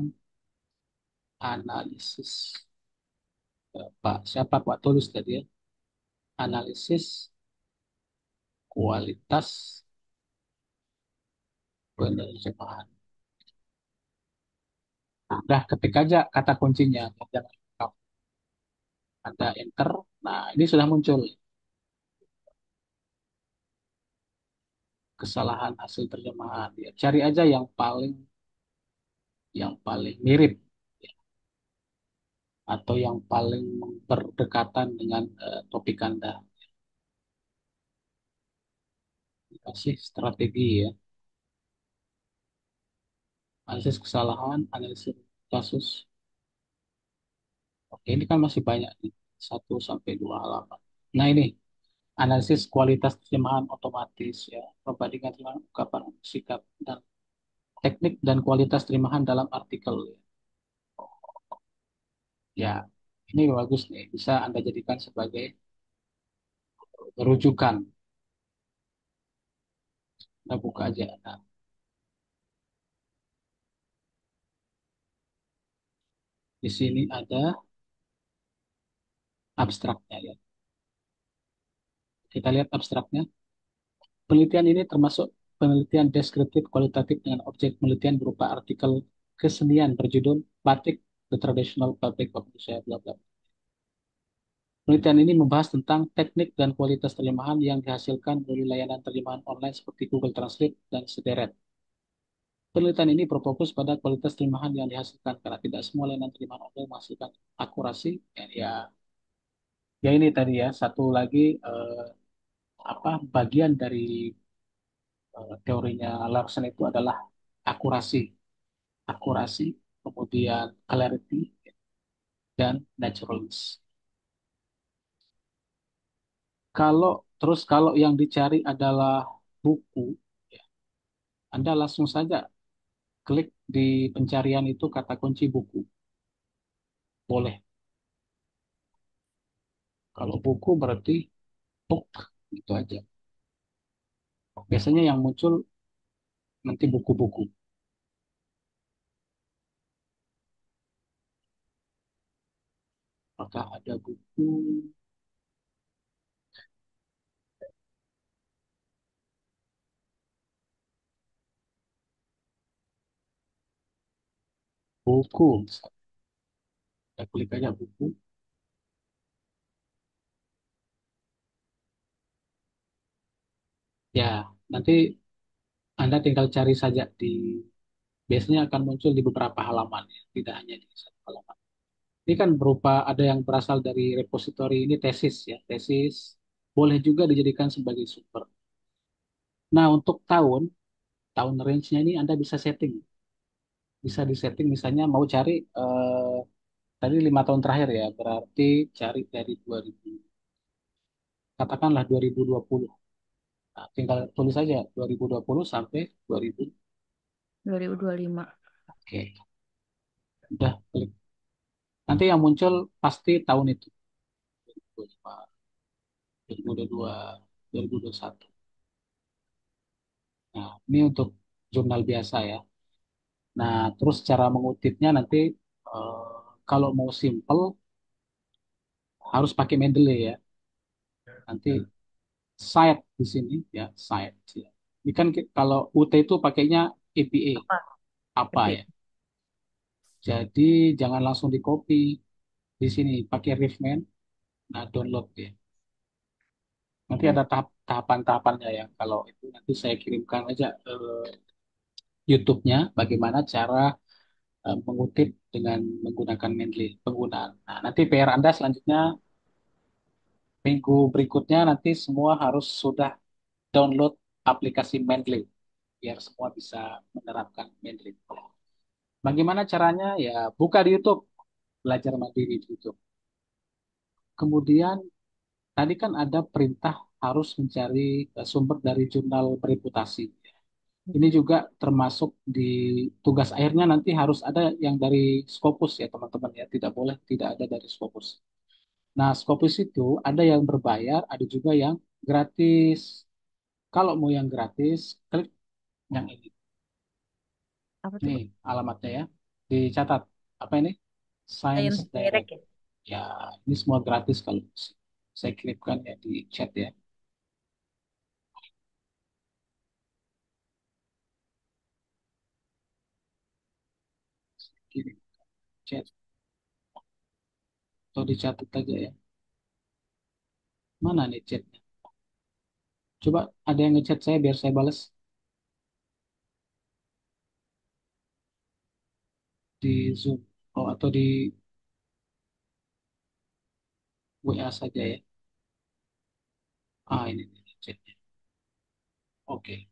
analisis. Pak, siapa Pak tulis tadi ya? Analisis kualitas penerjemahan. Nah, udah ketik aja kata kuncinya. Jangan lengkap. Ada enter. Nah, ini sudah muncul kesalahan hasil terjemahan. Ya, cari aja yang paling mirip ya, atau yang paling berdekatan dengan topik Anda. Kasih strategi ya. Analisis kesalahan, analisis kasus. Oke, ini kan masih banyak nih. 1 sampai 2 halaman. Nah ini, analisis kualitas terjemahan otomatis ya. Perbandingan terjemahan ungkapan sikap dan teknik dan kualitas terjemahan dalam artikel ya. Ya, ini bagus nih. Bisa Anda jadikan sebagai rujukan. Kita buka aja. Nah, di sini ada abstraknya ya. Kita lihat abstraknya. Penelitian ini termasuk penelitian deskriptif kualitatif dengan objek penelitian berupa artikel kesenian berjudul Batik The Traditional Fabric of Indonesia, bla bla. Penelitian ini membahas tentang teknik dan kualitas terjemahan yang dihasilkan melalui layanan terjemahan online seperti Google Translate dan sederet. Penelitian ini berfokus pada kualitas terjemahan yang dihasilkan karena tidak semua layanan terjemahan online menghasilkan akurasi. Ya, ya ini tadi ya satu lagi apa bagian dari teorinya Larson itu adalah akurasi, akurasi, kemudian clarity dan naturalness. Kalau yang dicari adalah buku, ya, Anda langsung saja klik di pencarian itu kata kunci buku. Boleh. Kalau buku berarti book gitu aja. Biasanya yang muncul nanti buku-buku. Apakah ada buku? Buku, saya klik aja buku. Ya, nanti Anda tinggal cari saja biasanya akan muncul di beberapa halaman, ya, tidak hanya di satu halaman. Ini kan berupa ada yang berasal dari repositori ini tesis ya, tesis boleh juga dijadikan sebagai sumber. Nah, untuk tahun range-nya ini Anda bisa setting, bisa disetting misalnya mau cari tadi 5 tahun terakhir ya, berarti cari dari 2000, katakanlah 2020. Nah, tinggal tulis saja 2020 sampai 2000. 2025. Oke, udah klik. Nanti yang muncul pasti tahun itu 2025, 2022, 2021. Nah, ini untuk jurnal biasa ya. Nah, terus cara mengutipnya nanti kalau mau simple harus pakai Mendeley ya. Nanti site di sini ya, site ya. Ini kan kalau UT itu pakainya APA, Apa? apa Epi. ya. Jadi jangan langsung di copy di sini, pakai Riffman, nah download ya. Nanti Hmm. ada tahapan-tahapannya ya. Kalau itu nanti saya kirimkan aja YouTube-nya bagaimana cara mengutip dengan menggunakan Mendeley penggunaan. Nah, nanti PR Anda selanjutnya minggu berikutnya nanti semua harus sudah download aplikasi Mendeley biar semua bisa menerapkan Mendeley. Bagaimana caranya? Ya buka di YouTube, belajar mandiri di YouTube. Kemudian tadi kan ada perintah harus mencari sumber dari jurnal bereputasi. Ini juga termasuk di tugas akhirnya nanti harus ada yang dari Scopus ya teman-teman ya, tidak boleh tidak ada dari Scopus. Nah, Scopus itu ada yang berbayar, ada juga yang gratis. Kalau mau yang gratis, klik yang ini. Apa tuh, Ini Pak? alamatnya ya. Dicatat. Apa ini? Science Science Direct. Direct ya? Ya, ini semua gratis kalau saya kirimkan ya di chat ya. Kirim chat atau dicatat aja ya. Mana nih chatnya? Coba ada yang ngechat saya biar saya balas di Zoom. Oh, atau di WA saja ya. Ah, ini nih chatnya. Oke.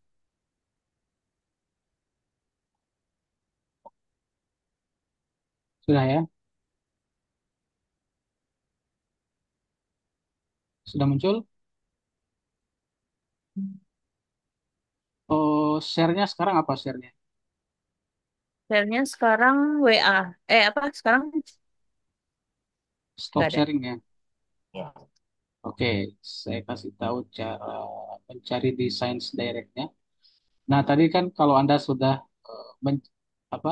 Sudah ya? Sudah muncul? Oh, share-nya sekarang apa share-nya? Share-nya sekarang WA. Apa? Sekarang nggak Stop ada. sharing ya. Ya. Oke, saya kasih tahu cara mencari di Science Direct-nya. Nah, tadi kan kalau Anda sudah eh, men- apa,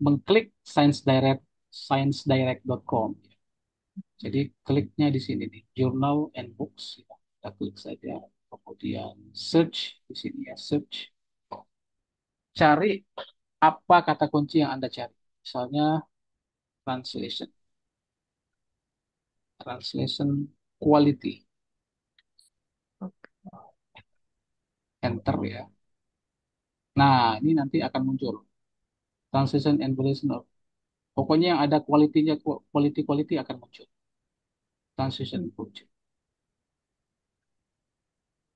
mengklik Science Direct, sciencedirect.com. Jadi kliknya di sini nih, Journal and Books. Ya. Kita klik saja. Kemudian search di sini ya, search. Cari apa kata kunci yang Anda cari. Misalnya translation, translation quality, Oke. enter ya. Nah, ini nanti akan muncul translation and evaluation. Pokoknya yang ada quality-nya, quality akan muncul. Hmm. Translation muncul.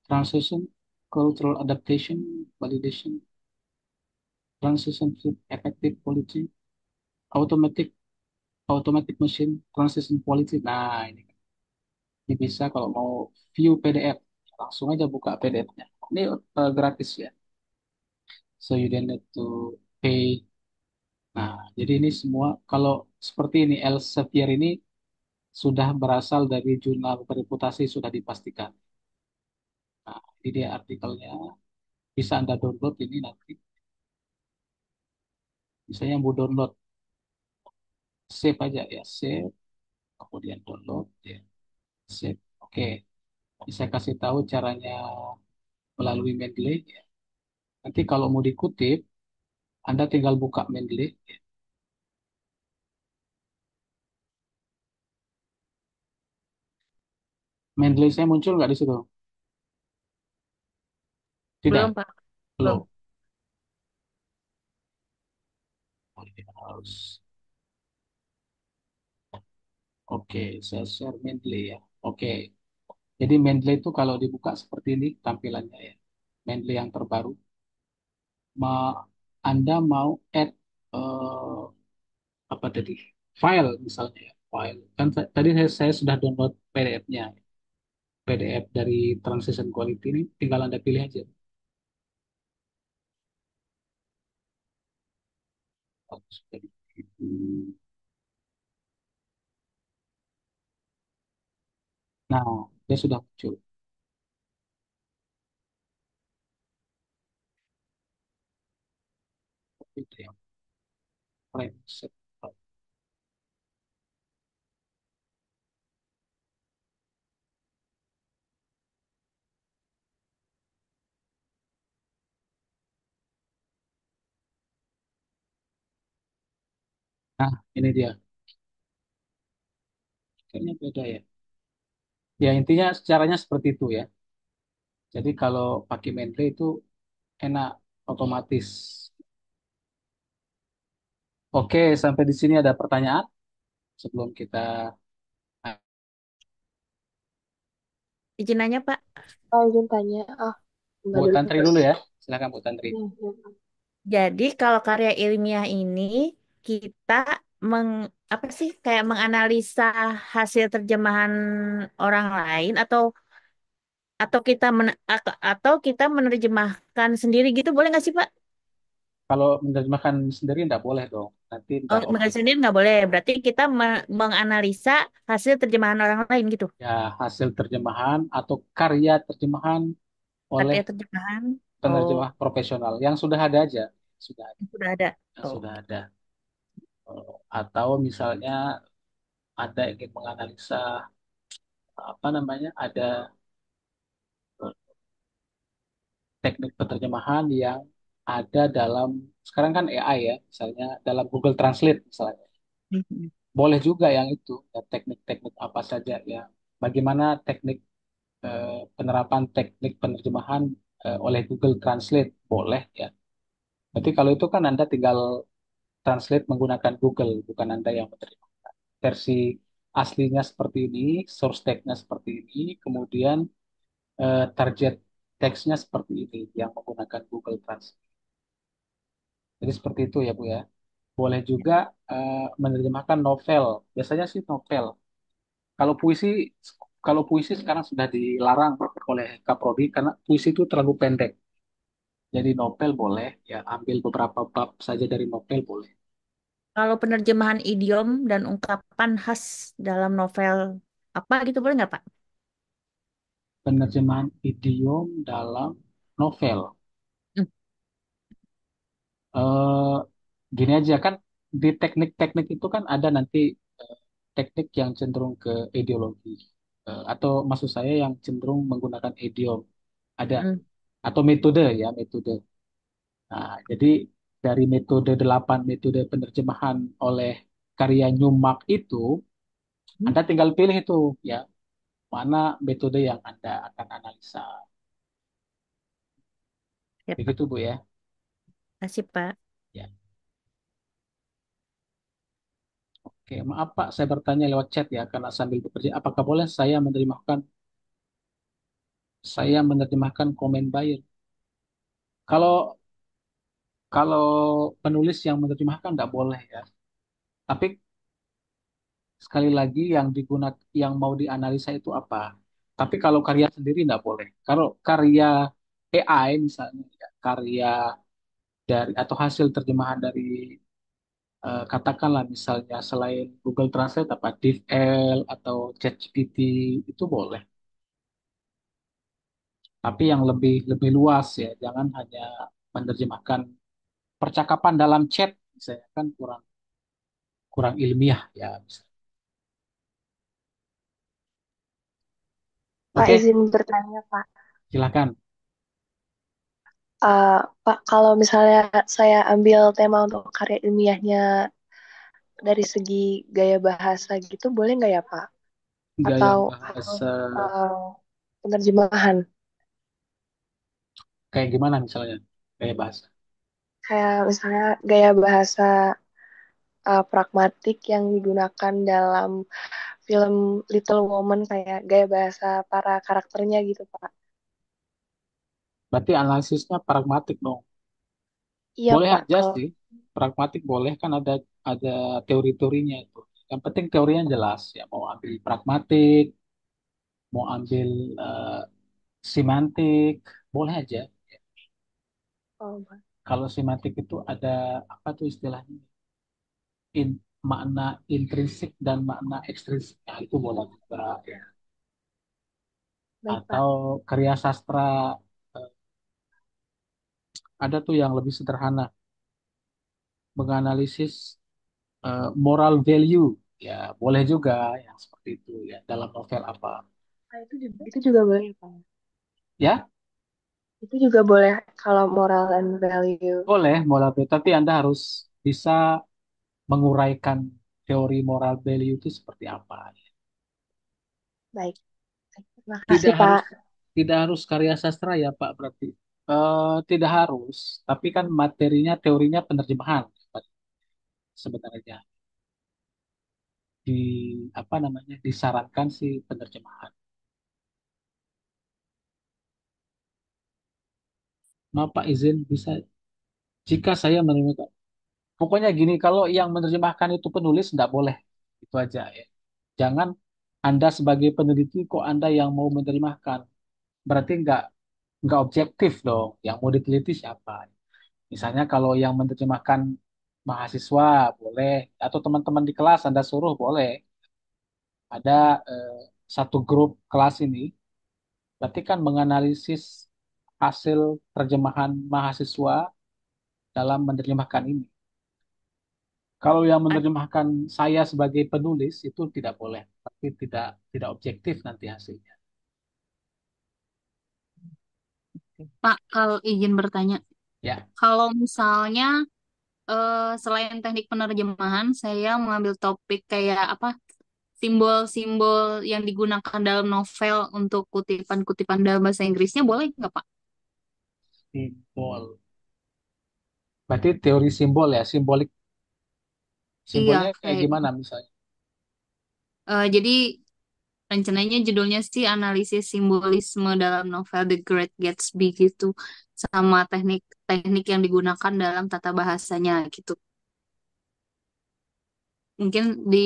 Translation, cultural adaptation, validation, translation effective quality, automatic automatic machine translation quality. Nah, ini bisa kalau mau view PDF, langsung aja buka PDF-nya. Ini gratis ya. So you don't need to pay. Nah, jadi ini semua kalau seperti ini Elsevier ini sudah berasal dari jurnal bereputasi sudah dipastikan. Nah, ini dia artikelnya. Bisa Anda download ini nanti. Misalnya mau download, save aja ya, save. kemudian download, ya, save. Oke, saya kasih tahu caranya melalui Mendeley. Ya. Nanti kalau mau dikutip, Anda tinggal buka Mendeley. Ya. Mendeley saya muncul nggak di situ? Tidak, Belum, Pak. Belum. belum. Oh, ini harus. Oke, saya share Mendeley ya. Oke, jadi Mendeley itu kalau dibuka seperti ini tampilannya ya. Mendeley yang terbaru. Ma, Anda mau add eh, apa tadi? File misalnya ya. File. Kan tadi saya sudah download PDF-nya. PDF dari Transition Quality ini tinggal Anda pilih aja. Oh, sudah Nah, dia sudah muncul. Itu yang frame set. Nah, ini dia. Kayaknya beda ya. Ya, intinya caranya seperti itu ya. Jadi kalau pakai Mendeley itu enak, otomatis. Oke, sampai di sini ada pertanyaan sebelum kita Izin nanya, Pak. Oh, izin tanya. Ah, Mbak Bu dulu Tantri terus. dulu ya. Silakan Bu Tantri. Jadi kalau karya ilmiah ini kita meng apa sih kayak menganalisa hasil terjemahan orang lain atau kita menerjemahkan sendiri gitu boleh nggak sih, Pak? Kalau menerjemahkan sendiri tidak boleh dong. Nanti Oh, ntar menerjemahkan sendiri nggak boleh. Berarti kita menganalisa hasil terjemahan orang lain gitu. ya hasil terjemahan atau karya terjemahan oleh Karya terjemahan. Oh, penerjemah profesional yang sudah ada aja, sudah ada, sudah ada. yang Oh, sudah ada. Atau misalnya ada yang ingin menganalisa apa namanya, ada teknik penerjemahan yang ada dalam sekarang kan AI ya, misalnya dalam Google Translate misalnya. mhm. Boleh juga yang itu, ya, teknik-teknik apa saja ya. Bagaimana teknik penerapan teknik penerjemahan oleh Google Translate boleh ya. Berarti kalau itu kan Anda tinggal translate menggunakan Google, bukan Anda yang menerima. Versi aslinya seperti ini, source text-nya seperti ini, kemudian target text-nya seperti ini yang menggunakan Google Translate. Jadi seperti itu ya Bu ya. Boleh juga menerjemahkan novel. Biasanya sih novel. Kalau puisi, kalau puisi sekarang sudah dilarang oleh Kaprodi karena puisi itu terlalu pendek. Jadi novel boleh, ya ambil beberapa bab saja dari novel boleh. Kalau penerjemahan idiom dan ungkapan khas dalam novel apa gitu boleh nggak, Pak? Penerjemahan idiom dalam novel. Hmm. Eh, Gini aja kan di teknik-teknik itu kan ada nanti eh, teknik yang cenderung ke ideologi. Atau maksud saya yang cenderung menggunakan idiom. Ada Hmm. atau metode ya metode. Nah, jadi dari metode 8 metode penerjemahan oleh karya Newmark itu, Hmm. Anda tinggal pilih itu ya mana metode yang Anda akan analisa. Ya, Pak. Begitu Bu ya. Kasih, Pak. Ya. Oke, maaf Pak, saya bertanya lewat chat ya karena sambil bekerja. Apakah boleh saya menerjemahkan komen buyer? Kalau kalau penulis yang menerjemahkan tidak boleh ya. Tapi sekali lagi yang mau dianalisa itu apa? Tapi kalau karya sendiri tidak boleh. Kalau karya AI misalnya, ya, karya dari atau hasil terjemahan dari katakanlah misalnya selain Google Translate apa DeepL atau ChatGPT itu boleh. Tapi yang lebih lebih luas ya, jangan hanya menerjemahkan percakapan dalam chat misalnya kan kurang kurang ilmiah ya. Pak Oke, izin bertanya, Pak. silakan. Pak, kalau misalnya saya ambil tema untuk karya ilmiahnya dari segi gaya bahasa gitu, boleh nggak ya, Pak? Gaya Atau harus bahasa uh, penerjemahan? kayak gimana misalnya? Gaya bahasa. Kayak misalnya gaya bahasa pragmatik yang digunakan dalam film Little Woman, kayak gaya bahasa para karakternya gitu, Pak. Berarti analisisnya pragmatik dong. Iya, Boleh Pak. aja Kalau sih. Pragmatik boleh kan ada teori-teorinya itu. Yang penting teorinya jelas ya. Mau ambil pragmatik, mau ambil eh, semantik, boleh aja. oh, Pak. Kalau semantik itu ada apa tuh istilahnya? Makna intrinsik dan makna ekstrinsik. Nah, itu boleh juga ya. Baik, Pak. Atau karya sastra eh, ada tuh yang lebih sederhana menganalisis moral value. Ya, boleh juga yang seperti itu ya dalam novel apa. Nah, itu juga boleh, Pak. Ya, Itu juga boleh kalau moral and value. boleh moral value, tapi Anda harus bisa menguraikan teori moral value itu seperti apa. Baik. Terima kasih, Tidak harus Pak. tidak harus karya sastra ya Pak berarti. Tidak harus, tapi kan materinya teorinya penerjemahan Pak, sebenarnya di apa namanya disarankan sih penerjemahan. Maaf Pak izin bisa jika saya menerima pokoknya gini kalau yang menerjemahkan itu penulis tidak boleh itu aja ya. Jangan Anda sebagai peneliti kok Anda yang mau menerjemahkan berarti nggak objektif dong. Yang mau diteliti siapa? Misalnya kalau yang menerjemahkan mahasiswa boleh, atau teman-teman di kelas Anda suruh boleh. Ada satu grup kelas ini, berarti kan menganalisis hasil terjemahan mahasiswa dalam menerjemahkan ini. Kalau yang menerjemahkan saya sebagai penulis itu tidak boleh, tapi tidak objektif nanti hasilnya. Pak, kalau izin bertanya, Ya, kalau misalnya selain teknik penerjemahan, saya mengambil topik kayak apa, simbol-simbol yang digunakan dalam novel untuk kutipan-kutipan dalam bahasa Inggrisnya, boleh nggak, Pak? simbol. Berarti teori simbol ya, simbolik. Iya, Simbolnya kayak kayak gimana misalnya? jadi rencananya judulnya sih analisis simbolisme dalam novel The Great Gatsby gitu, sama teknik-teknik yang digunakan dalam tata bahasanya gitu. Mungkin di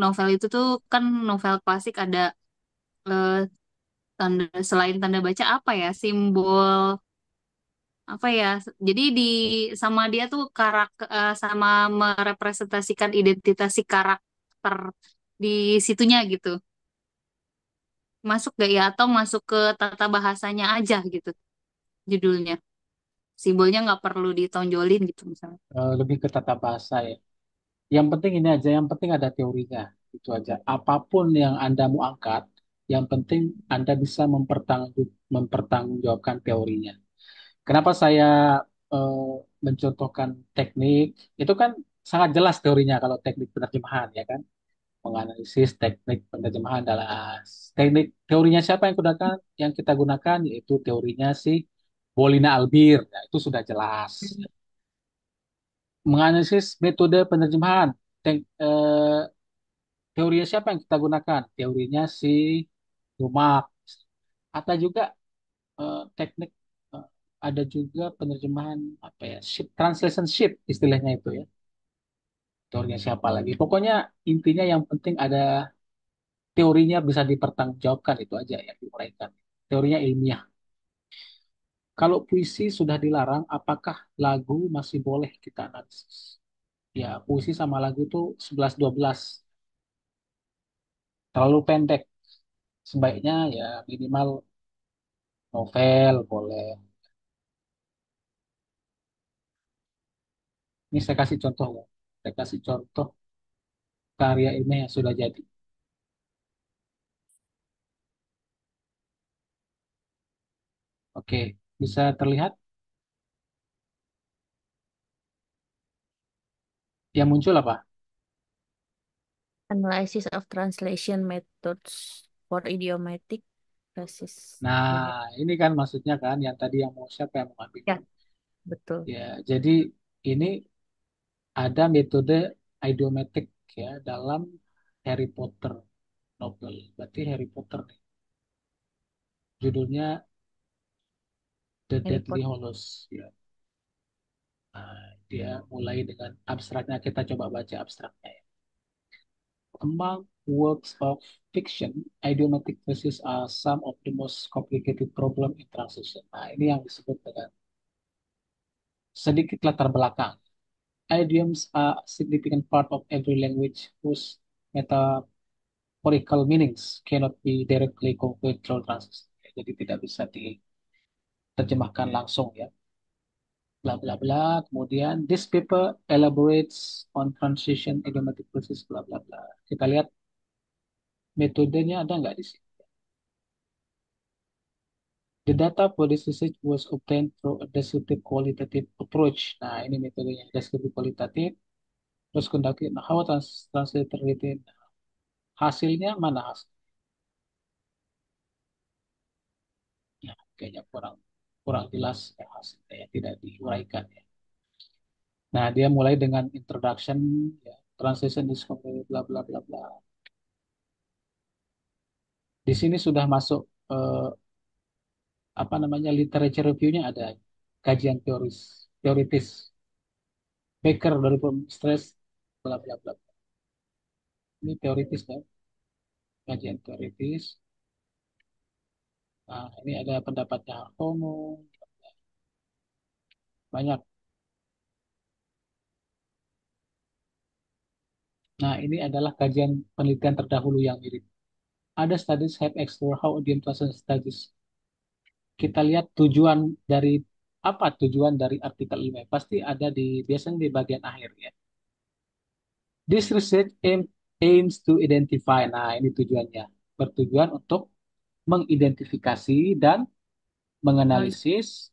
novel itu tuh kan novel klasik ada eh, tanda selain tanda baca apa ya simbol apa ya jadi di sama dia tuh sama merepresentasikan identitas si karakter di situnya gitu masuk gak ya atau masuk ke tata bahasanya aja gitu judulnya simbolnya nggak perlu ditonjolin gitu misalnya. Lebih ke tata bahasa ya. Yang penting ini aja, yang penting ada teorinya. Itu aja. Apapun yang Anda mau angkat, yang penting Anda bisa mempertanggungjawabkan teorinya. Kenapa saya eh, mencontohkan teknik? Itu kan sangat jelas teorinya kalau teknik penerjemahan, ya kan? Menganalisis teknik penerjemahan adalah teorinya siapa yang kita gunakan yaitu teorinya si Bolina Albir. Nah, itu sudah jelas. Menganalisis metode penerjemahan. Teorinya siapa yang kita gunakan? Teorinya si Lumak. Atau juga teknik eh, ada juga penerjemahan apa ya? Translation sheet istilahnya itu ya. Teorinya siapa lagi? Pokoknya intinya yang penting ada teorinya bisa dipertanggungjawabkan itu aja yang diuraikan. Teorinya ilmiah. Kalau puisi sudah dilarang, apakah lagu masih boleh kita analisis? Ya, puisi sama lagu itu 11-12. Terlalu pendek. Sebaiknya ya minimal novel boleh. Ini saya kasih contoh ya. Saya kasih contoh karya ilmiah yang sudah jadi. Oke, bisa terlihat yang muncul apa? Analysis of translation methods for idiomatic phrases. Nah, Ini. ini kan maksudnya kan yang tadi yang mau siapa yang mau ambil? Ya, betul. Ya, jadi ini ada metode idiomatik ya dalam Harry Potter novel. Berarti Harry Potter nih. Judulnya The Harry Deathly Potter. Hallows. Ya. Nah, dia mulai dengan abstraknya. Kita coba baca abstraknya ya. Among works of fiction, idiomatic phrases are some of the most complicated problem in translation. Nah, ini yang disebut dengan sedikit latar belakang. Idioms are a significant part of every language whose metaphorical meanings cannot be directly conveyed through translation. Jadi tidak bisa diterjemahkan langsung ya. Bla bla bla. Kemudian this paper elaborates on translation idiomatic phrases bla bla bla. Kita lihat metodenya ada nggak di sini? The data for this research was obtained through a descriptive qualitative approach. Nah, ini metodenya descriptive qualitative. Terus conducted how translator written. Hasilnya mana hasil? Ya, kayaknya kurang kurang jelas ya hasilnya ya, tidak diuraikan ya. Nah, dia mulai dengan introduction ya, translation is bla bla bla bla. Di sini sudah masuk apa namanya literature review-nya ada kajian teoritis. Baker dari stress bla bla bla. Ini teoritis ya, kajian teoritis. Nah, ini ada pendapatnya Hartono, banyak. Nah, ini adalah kajian penelitian terdahulu yang mirip. Ada studies have explored how idiom translation studies. Kita lihat tujuan dari apa tujuan dari artikel ilmiah. Pasti ada di biasanya di bagian akhir ya. This research aims to identify. Nah, ini tujuannya. Bertujuan untuk mengidentifikasi dan menganalisis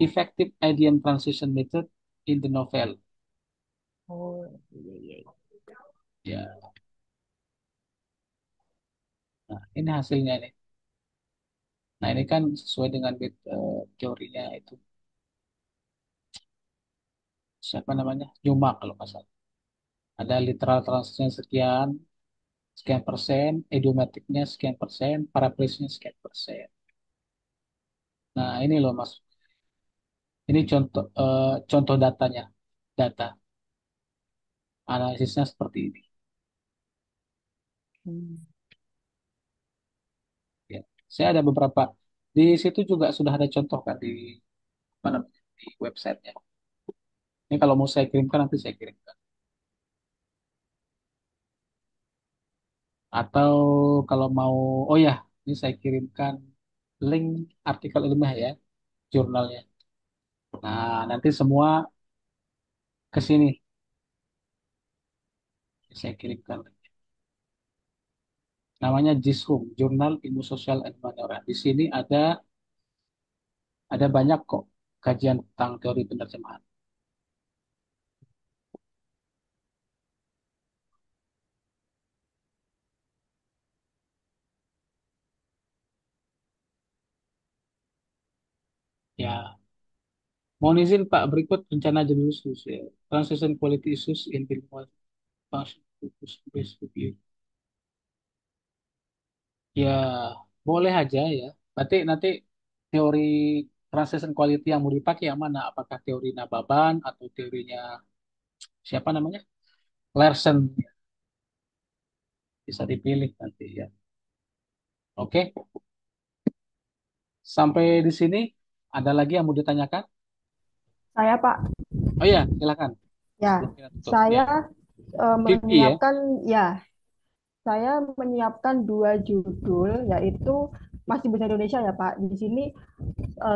effective idiom translation method in the novel. Oh, iya, iya. Ya, nah ini hasilnya nih. Nah, ini kan sesuai dengan teorinya itu. Siapa namanya? Newmark kalau nggak salah. Ada literal translation sekian, sekian persen, idiomatiknya sekian persen, paraphrase-nya sekian persen. Nah, ini loh Mas. Ini contoh datanya. Data analisisnya seperti ini. Hmm. Ya. Saya ada beberapa di situ juga sudah ada contoh kan di mana di websitenya. Ini kalau mau saya kirimkan nanti saya kirimkan. Atau kalau mau, oh ya, ini saya kirimkan link artikel ilmiah ya, jurnalnya. Nah, nanti semua ke sini saya kirimkan. Namanya JISHUM, Jurnal Ilmu Sosial dan Humaniora. Di sini ada banyak kok kajian tentang teori penerjemahan. Ya, mohon izin Pak, berikut rencana judul khusus ya. Translation Quality Issues in Bilingual Function Based Review. Ya, boleh aja ya. Berarti nanti teori translation quality yang mau dipakai yang mana? Apakah teori Nababan atau teorinya siapa namanya? Larsen. Bisa dipilih nanti ya. Oke, sampai di sini ada lagi yang mau ditanyakan? Saya Pak, Oh iya, silakan. ya, Sebelum kita tutup. saya Ya. Vivi ya. saya menyiapkan dua judul, yaitu masih bahasa Indonesia ya Pak. Di sini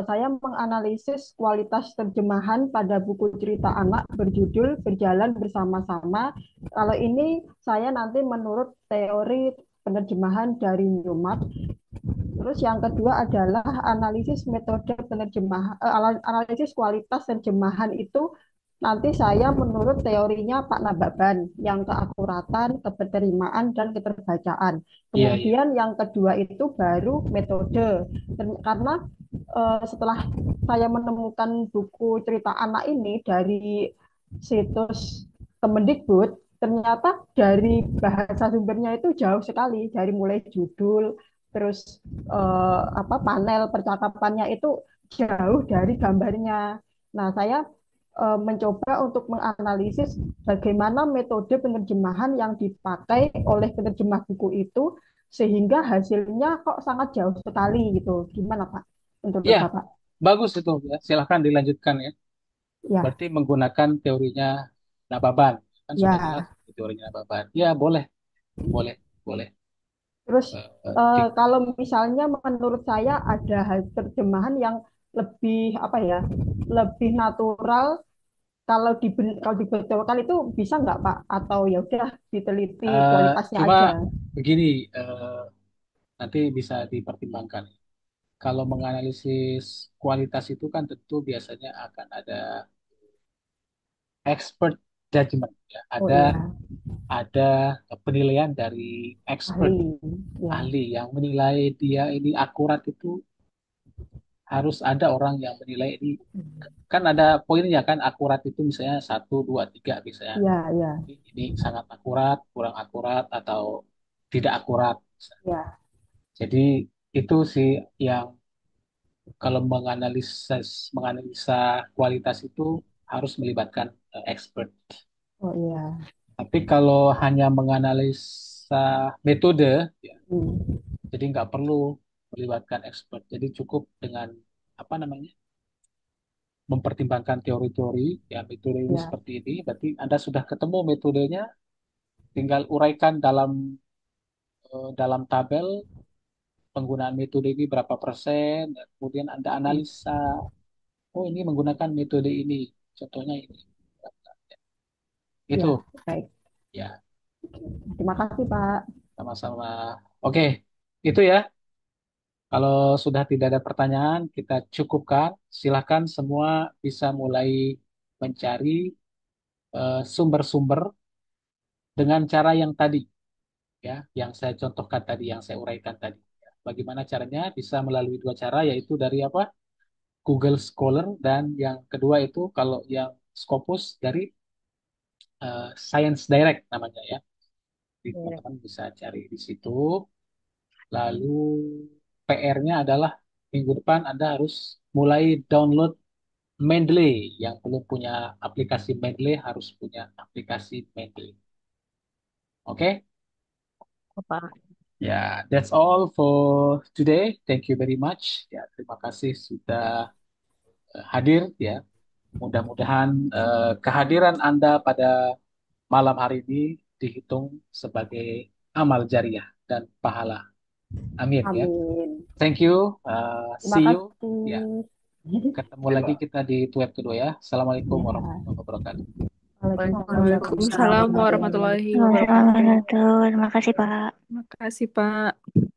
saya menganalisis kualitas terjemahan pada buku cerita anak berjudul Berjalan Bersama-sama. Kalau ini saya nanti menurut teori penerjemahan dari Newmark. Terus yang kedua adalah analisis metode penerjemahan, analisis kualitas terjemahan itu nanti saya menurut teorinya Pak Nababan yang keakuratan, kepenerimaan, dan keterbacaan. Iya, iya. Kemudian yang kedua itu baru metode. Karena setelah saya menemukan buku cerita anak ini dari situs Kemendikbud, ternyata dari bahasa sumbernya itu jauh sekali, dari mulai judul, terus panel percakapannya itu jauh dari gambarnya. Nah, saya mencoba untuk menganalisis bagaimana metode penerjemahan yang dipakai oleh penerjemah buku itu sehingga hasilnya kok sangat jauh sekali gitu. Gimana Pak? Menurut Iya, Bapak? bagus itu ya. Silahkan dilanjutkan ya. Ya, Berarti menggunakan teorinya Nababan. Kan sudah jelas ya. teorinya Nababan. Ya, boleh, boleh, boleh. Terus Eh, eh, di- kalau misalnya menurut saya ada hal terjemahan yang lebih apa ya, lebih natural kalau dibocorkan itu bisa nggak Pak? Atau ya udah diteliti eh, kualitasnya Cuma aja? begini, nanti bisa dipertimbangkan. Kalau menganalisis kualitas itu kan tentu biasanya akan ada expert judgment ya. Oh Ada iya, ada penilaian dari expert ahli. Ya, ahli yang menilai dia ini akurat itu harus ada orang yang menilai ini kan ada poinnya kan akurat itu misalnya satu dua tiga misalnya ya, ya, ini sangat akurat kurang akurat atau tidak akurat. ya. Jadi itu sih yang kalau menganalisa kualitas itu harus melibatkan expert. Oh iya. Tapi kalau hanya menganalisa metode, ya, Hmm. jadi nggak perlu melibatkan expert. Jadi cukup dengan apa namanya mempertimbangkan teori-teori, ya metode ini Ya, seperti ini. Berarti Anda sudah ketemu metodenya, tinggal uraikan dalam tabel penggunaan metode ini berapa persen, dan kemudian Anda analisa. Oh ini menggunakan metode ini, contohnya ini. ya, Itu baik. ya Terima kasih Pak. sama-sama. Oke, itu ya. Kalau sudah tidak ada pertanyaan, kita cukupkan. Silakan semua bisa mulai mencari sumber-sumber dengan cara yang tadi, ya, yang saya contohkan tadi, yang saya uraikan tadi. Ya. Bagaimana caranya? Bisa melalui dua cara, yaitu dari apa? Google Scholar dan yang kedua itu kalau yang Scopus dari Science Direct namanya ya. Jadi Ya, teman-teman bisa cari di situ. Lalu PR-nya adalah minggu depan Anda harus mulai download Mendeley. Yang belum punya aplikasi Mendeley harus punya aplikasi Mendeley. Oke? Pak. Ya, that's all for today. Thank you very much. Ya, terima kasih sudah hadir ya. Mudah-mudahan kehadiran Anda pada malam hari ini dihitung sebagai amal jariah dan pahala. Amin ya. amin. Thank you. Terima See you. Ya, kasih. ketemu lagi kita di web kedua ya. Assalamualaikum Ya, warahmatullahi wabarakatuh. Waalaikumsalam warahmatullahi Waalaikumsalam wabarakatuh. warahmatullahi Waalaikumsalam wabarakatuh. warahmatullahi wabarakatuh. Terima kasih Pak. Terima kasih, Pak.